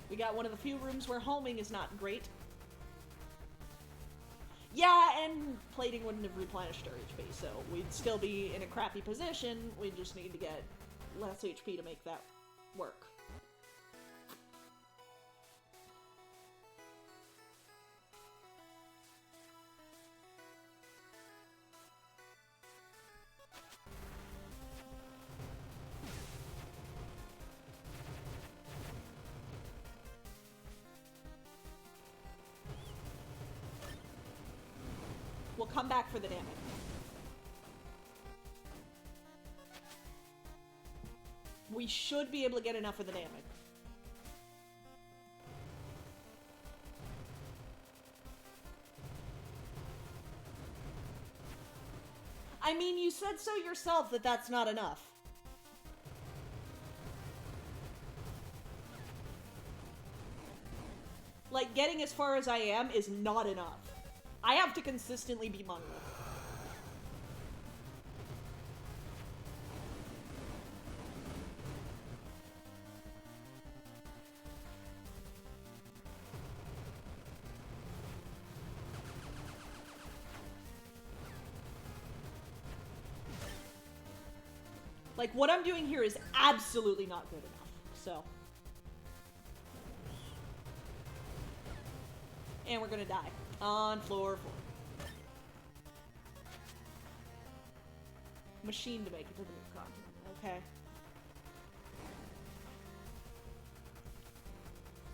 We got one of the few rooms where homing is not great. Yeah, and plating wouldn't have replenished our HP, so we'd still be in a crappy position. We just need to get less HP to make that work. We'll come back for the damage. We should be able to get enough for the damage. I mean, you said so yourself that that's not enough. Like, getting as far as I am is not enough. I have to consistently be Monolith. Like, what I'm doing here is absolutely not good enough, so. And we're gonna die. On floor 4. Machine to make it to the new continent, okay.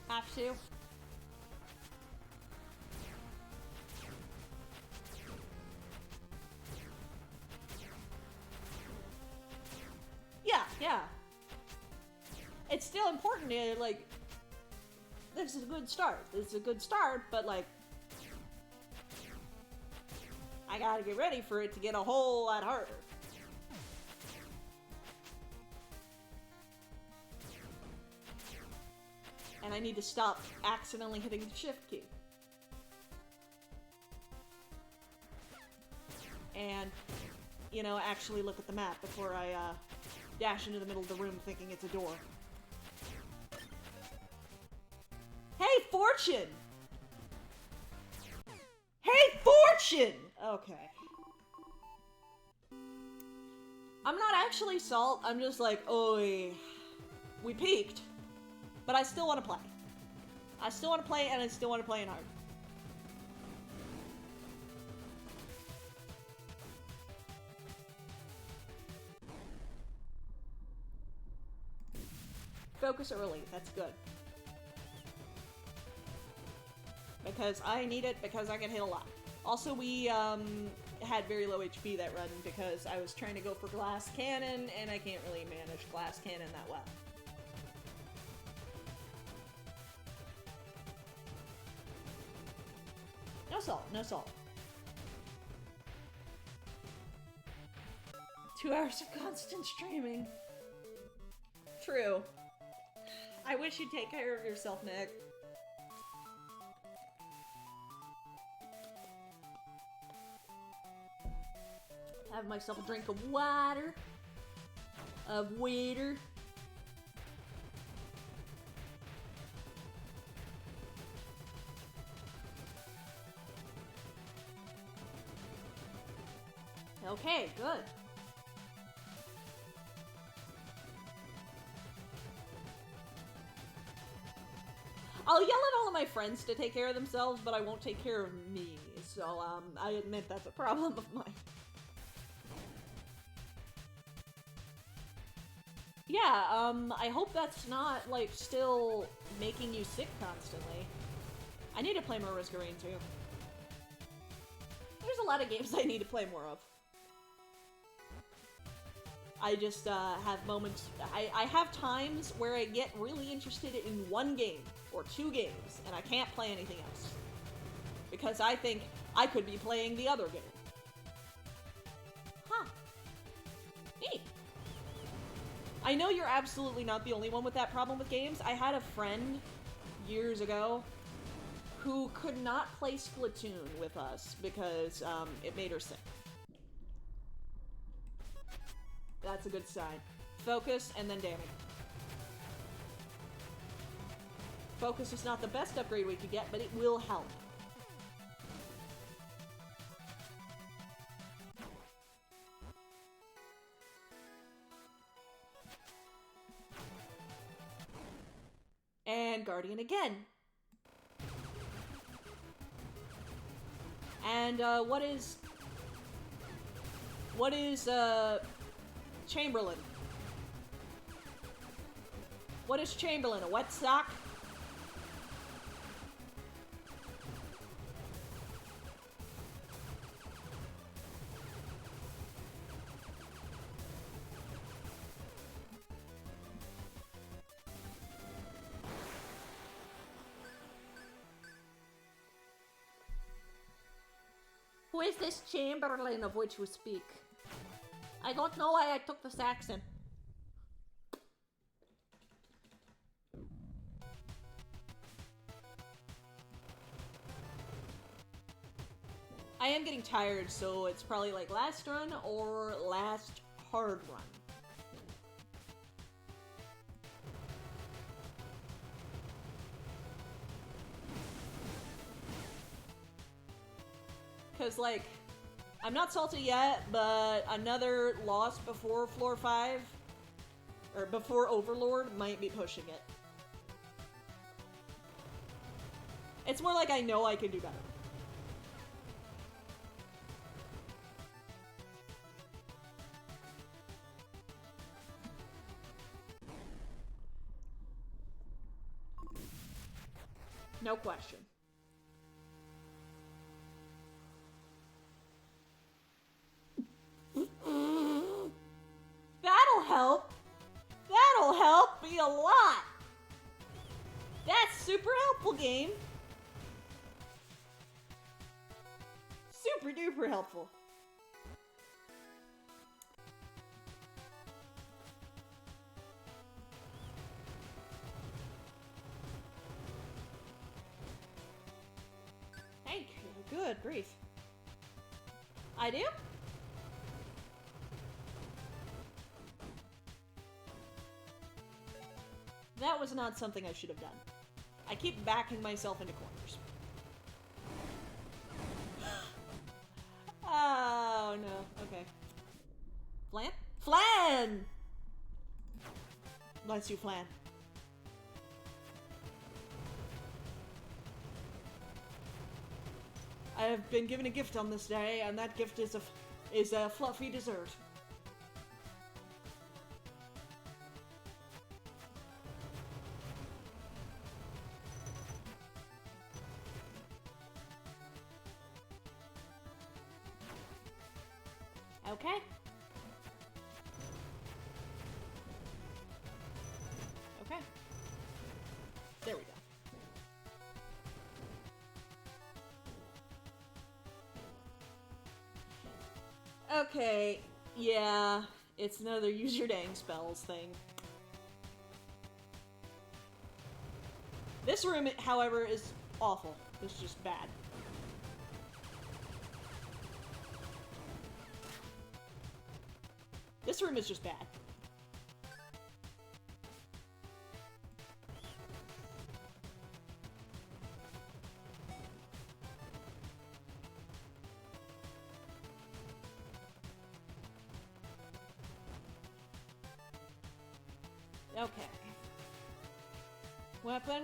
Have to. Yeah. It's still important to, like, this is a good start. This is a good start, but, like, I gotta get ready for it to get a whole lot harder. And I need to stop accidentally hitting the shift key. And, you know, actually look at the map before I, dash into the middle of the room thinking it's a door. Hey, Fortune! Hey, Fortune! Okay. I'm not actually Salt, I'm just like, oi. We peaked. But I still want to play. I still want to play, and I still want to play in hard. Focus early, that's good. Because I need it, because I can hit a lot. Also, we had very low HP that run because I was trying to go for glass cannon, and I can't really manage glass cannon that well. No salt, no salt. 2 hours of constant streaming. True. I wish you'd take care of yourself, Nick. Have myself a drink of water. Of water. Okay, good. I'll yell at all of my friends to take care of themselves, but I won't take care of me. So, I admit that's a problem of mine. Yeah, I hope that's not, like, still making you sick constantly. I need to play more Risk of Rain, too. There's a lot of games I need to play more of. I just, have moments... I have times where I get really interested in one game, or 2 games, and I can't play anything else. Because I think I could be playing the other game. Huh. Neat. I know you're absolutely not the only one with that problem with games. I had a friend years ago who could not play Splatoon with us because it made her sick. That's a good sign. Focus and then damage. Focus is not the best upgrade we could get, but it will help. And Guardian again. And, what is, Chamberlain? What is Chamberlain? A wet sock? Who is this Chamberlain of which you speak? I don't know why I took this accent. I am getting tired, so it's probably like last run or last hard run. Because, like, I'm not salty yet, but another loss before floor 5, or before Overlord, might be pushing it. It's more like I know I can do better. No question. That'll help. That'll help me a lot. That's super helpful, game. Super duper helpful. Thank you. Good grief. I do? That was not something I should have done. I keep backing myself into corners. Oh, no. Okay. Flan? Flan! Bless you, Flan. I have been given a gift on this day, and that gift is a fluffy dessert. Okay. Okay. There we go. Okay, yeah, it's another use your dang spells thing. This room, however, is awful. It's just bad. This room is just bad. Okay. Weapon.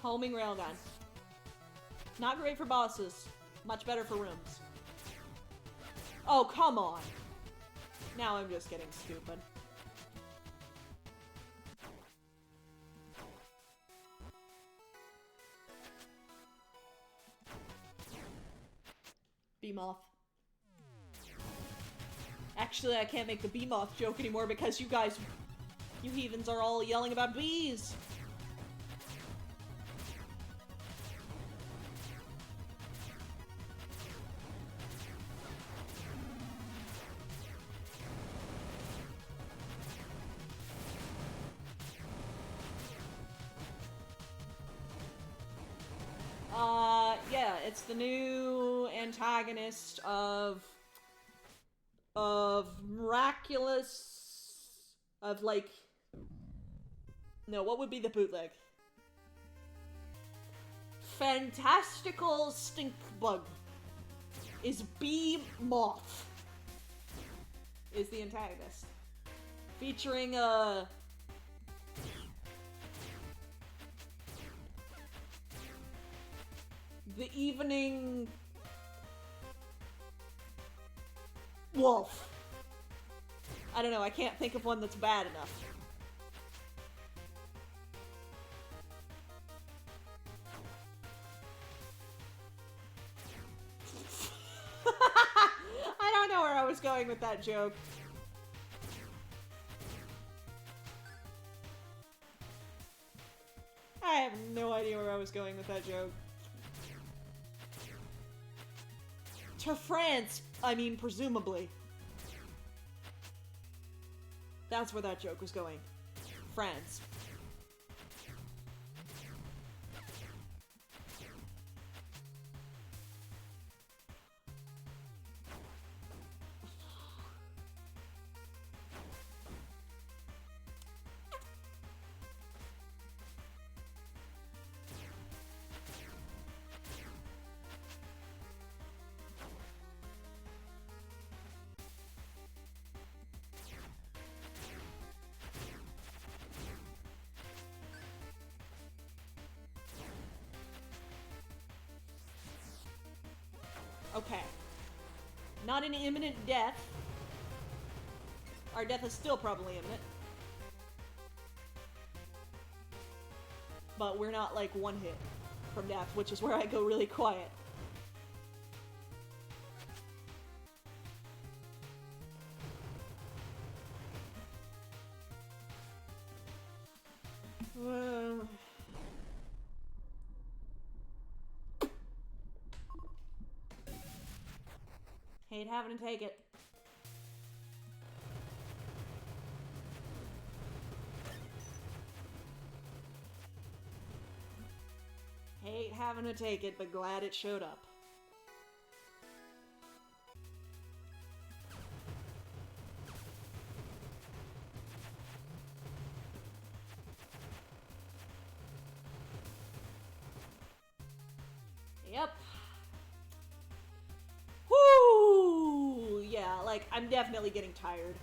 Homing railgun. Not great for bosses. Much better for rooms. Oh, come on. Now I'm just getting stupid. Beam off. Actually, I can't make the bee moth joke anymore because you guys, you heathens are all yelling about bees. Yeah, it's the new antagonist of miraculous, of like, no, what would be the bootleg? Fantastical stink bug is bee moth is the antagonist, featuring the evening wolf. I don't know, I can't think of one that's bad enough. I don't know where I was going with that joke. I have no idea where I was going with that joke. To France, I mean, presumably. That's where that joke was going. France. Okay. Not an imminent death. Our death is still probably imminent. But we're not like one hit from death, which is where I go really quiet. Hate having to take it. Hate having to take it, but glad it showed up. Yep. Whoo! Yeah, like, I'm definitely getting tired.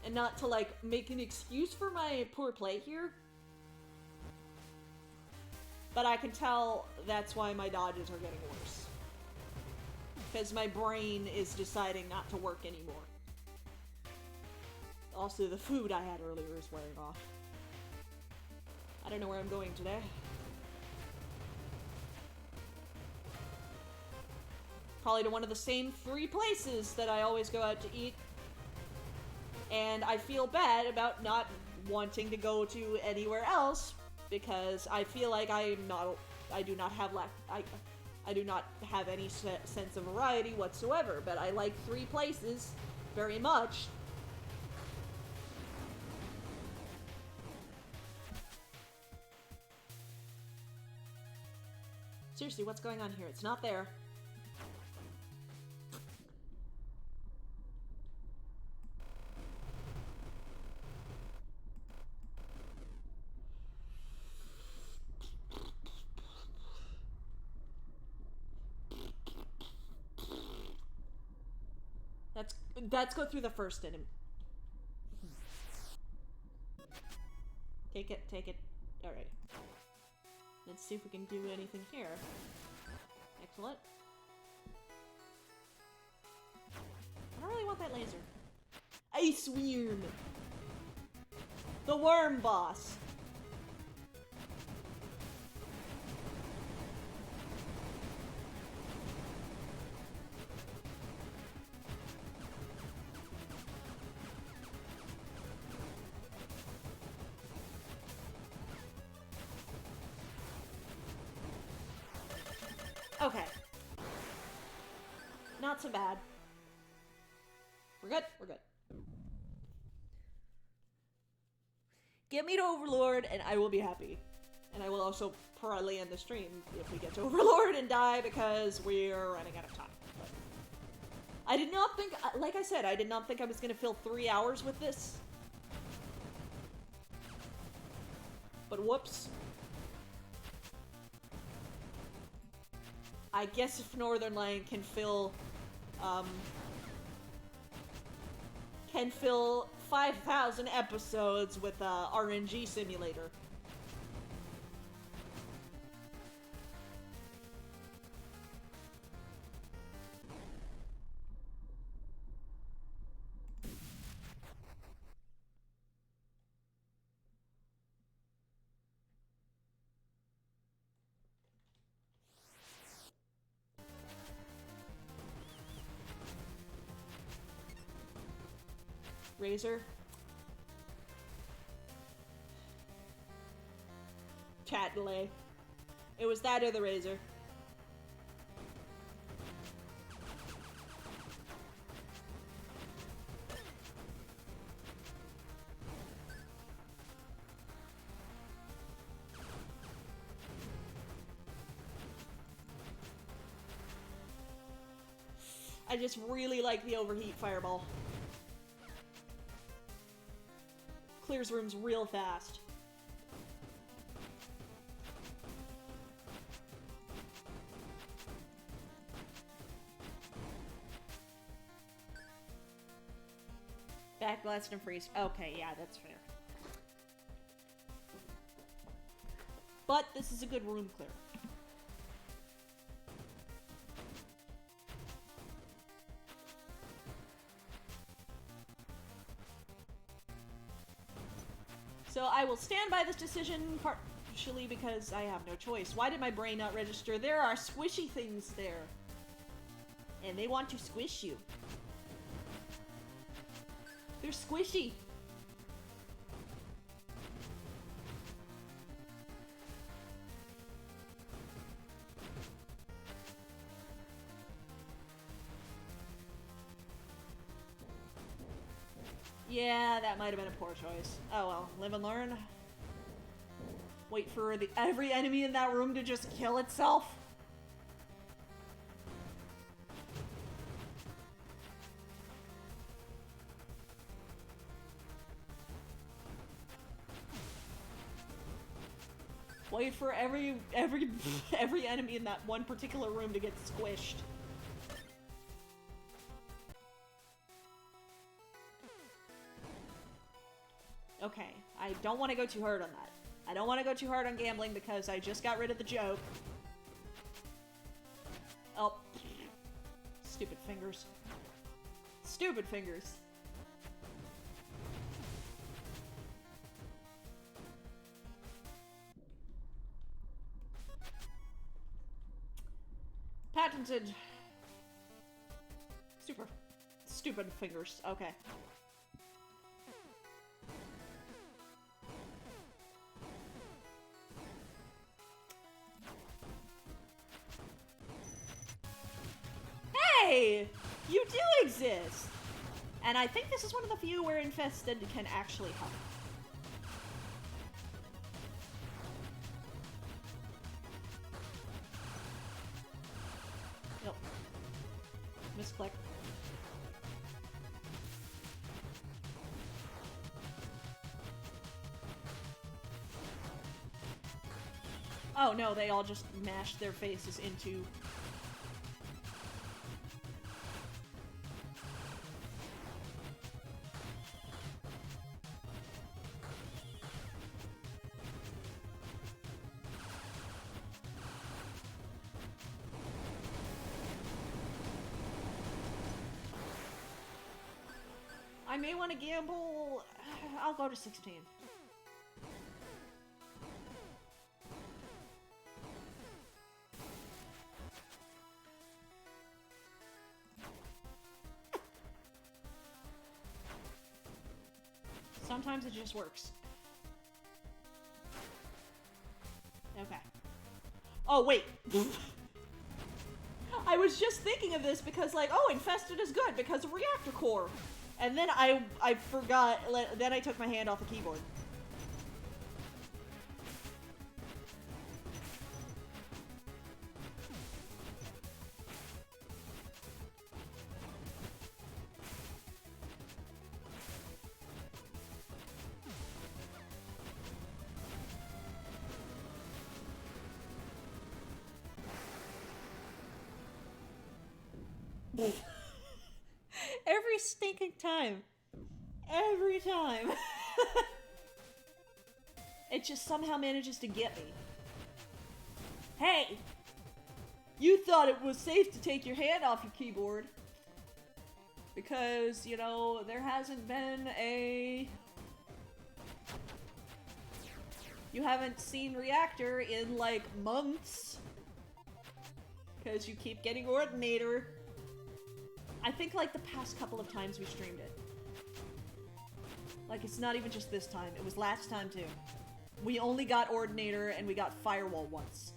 And not to, like, make an excuse for my poor play here, but I can tell that's why my dodges are getting worse. Because my brain is deciding not to work anymore. Also, the food I had earlier is wearing off. I don't know where I'm going today. Probably to one of the same 3 places that I always go out to eat. And I feel bad about not wanting to go to anywhere else, because I feel like I do not have any sense of variety whatsoever, but I like 3 places very much. Seriously, what's going on here? It's not there. Let's go through the first enemy. Take it. Alright. Let's see if we can do anything here. Excellent. I don't really want that laser. Ice Worm! The worm boss! Okay. Not so bad. We're good? We're good. Get me to Overlord and I will be happy. And I will also probably end the stream if we get to Overlord and die because we're running out of time. But I did not think, like I said, I did not think I was going to fill 3 hours with this. But whoops. I guess if Northern Lion can fill 5,000 episodes with a RNG simulator. Razor. chat delay. It was that or the razor. I just really like the overheat fireball. Clears rooms real fast. Backblast and freeze. Okay, yeah, that's fair. But this is a good room clear. So I will stand by this decision partially because I have no choice. Why did my brain not register? There are squishy things there. And they want to squish you. They're squishy. Yeah, that might have been a poor choice. Oh well, live and learn. Wait for every enemy in that room to just kill itself. Wait for every enemy in that one particular room to get squished. Okay, I don't want to go too hard on that. I don't want to go too hard on gambling because I just got rid of the joke. Oh. Stupid fingers. Stupid fingers. Patented. Super. Stupid fingers. Okay. Hey! You do exist! And I think this is one of the few where Infested can actually help. Nope. Misclick. Oh no, they all just mashed their faces into... I may want to gamble... I'll go to 16. Sometimes it just works. Okay. Oh, wait. I was just thinking of this because, like, oh, Infested is good because of Reactor Core. And then I forgot, then I took my hand off the keyboard. Every stinking time. Every time. It just somehow manages to get me. Hey! You thought it was safe to take your hand off your keyboard. Because, you know, there hasn't been a... You haven't seen Reactor in, like, months. Because you keep getting Ordinator. I think, like, the past couple of times we streamed it. Like, it's not even just this time. It was last time, too. We only got Ordinator and we got Firewall once.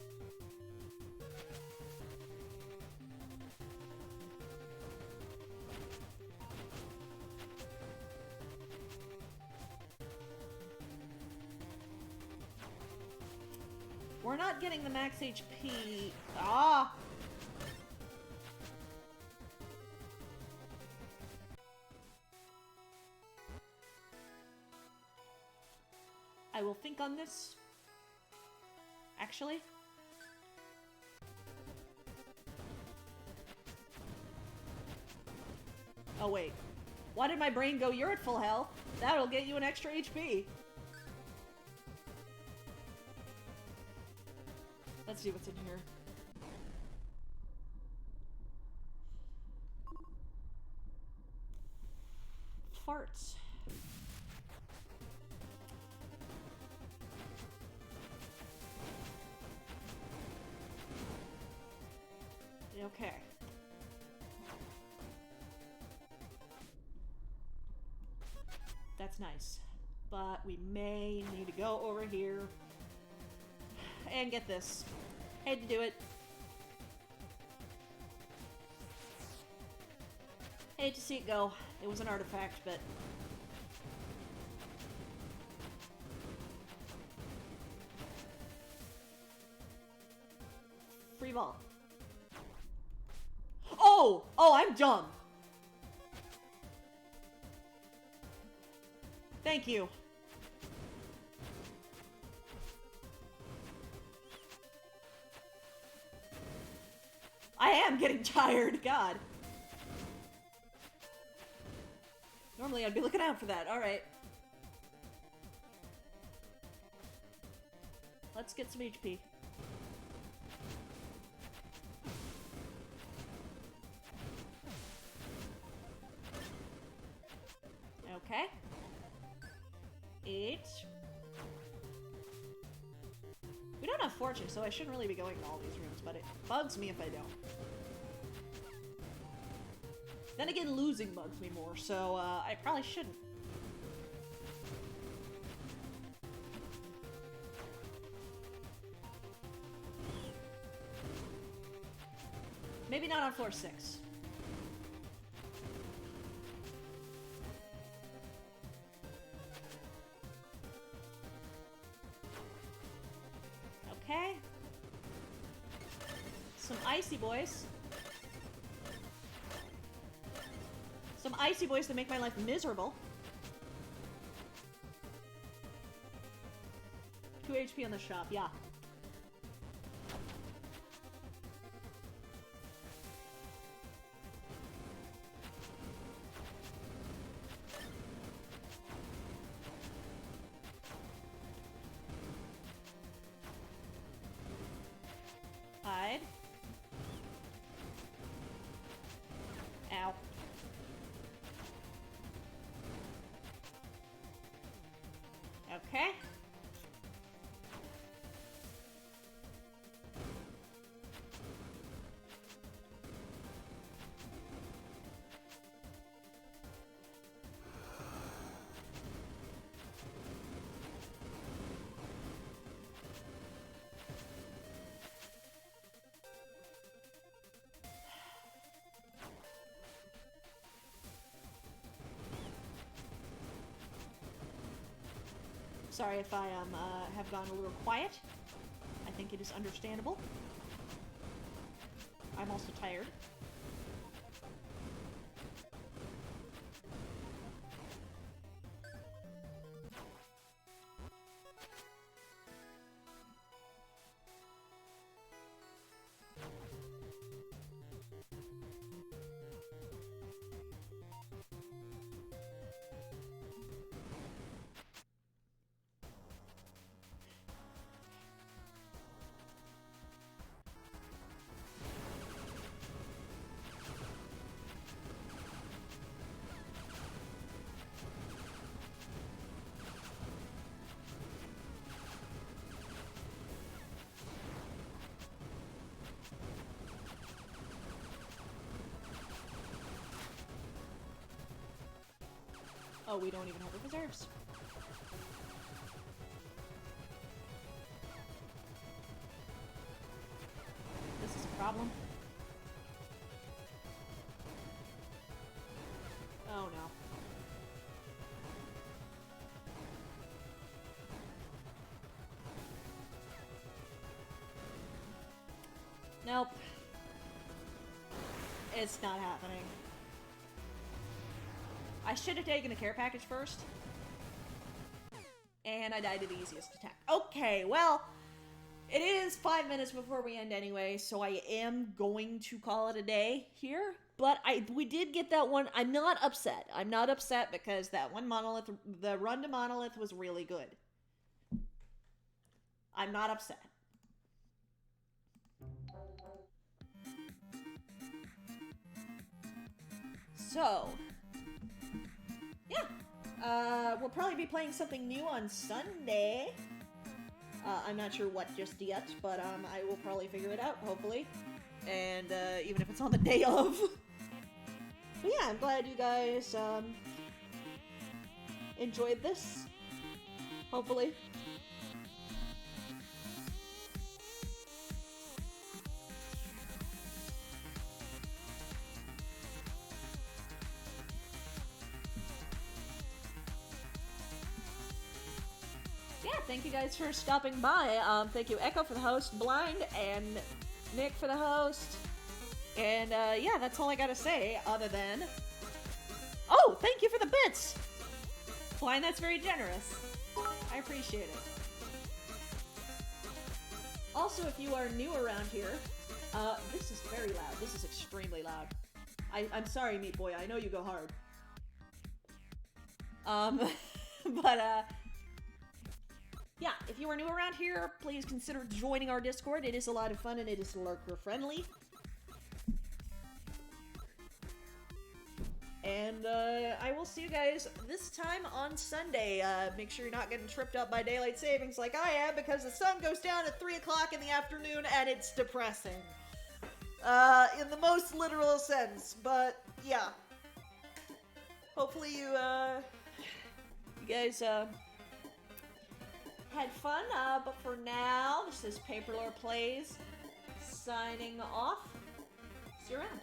We're not getting the max HP. Ah! I will think on this. Actually. Oh, wait. Why did my brain go, you're at full health? That'll get you an extra HP. Let's see what's in here. Farts. Okay. That's nice. But we may need to go over here and get this. Hate to do it. Hate to see it go. It was an artifact, but... Free ball. Oh! Oh, I'm dumb! Thank you. I am getting tired, God. Normally I'd be looking out for that, alright. Let's get some HP. Okay. 8. We don't have fortune, so I shouldn't really be going to all these rooms, but it bugs me if I don't. Then again, losing bugs me more, so I probably shouldn't. Maybe not on floor 6. Okay. Some icy boys. Some icy boys that make my life miserable. 2 HP on the shop, yeah. Hide. Ow. Okay. Sorry if I have gone a little quiet. I think it is understandable. I'm also tired. Oh, we don't even have the reserves. problem? Oh no. Nope. It's not happening. I should have taken the care package first. And I died to the easiest attack. Okay, well, it is 5 minutes before we end anyway, so I am going to call it a day here. But we did get that one. I'm not upset. I'm not upset because that one Monolith, the run to Monolith was really good. I'm not upset. So, yeah. We'll probably be playing something new on Sunday. I'm not sure what just yet, but I will probably figure it out, hopefully. And even if it's on the day of. But yeah, I'm glad you guys enjoyed this. Hopefully. Yeah, thank you guys for stopping by. Thank you, Echo, for the host, Blind, and Nick for the host. And yeah, that's all I gotta say, other than... Oh, thank you for the bits! Blind, that's very generous. I appreciate it. Also, if you are new around here, this is very loud. This is extremely loud. I'm sorry, Meat Boy, I know you go hard. But, yeah, if you are new around here, please consider joining our Discord. It is a lot of fun and it is lurker friendly. And I will see you guys this time on Sunday. Make sure you're not getting tripped up by daylight savings like I am, because the sun goes down at 3 o'clock in the afternoon and it's depressing. In the most literal sense, but yeah. Hopefully you guys had fun, but for now, this is Paperlore Plays, signing off. See you around.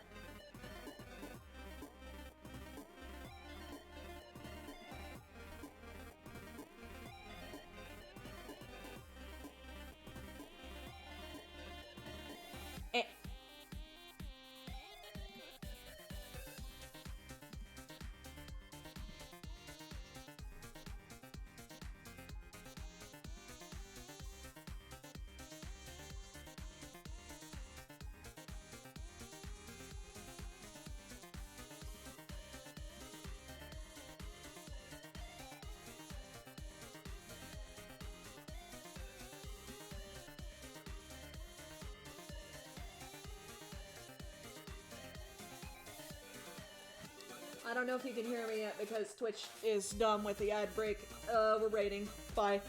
I don't know if you can hear me yet because Twitch is dumb with the ad break. We're rating. Bye.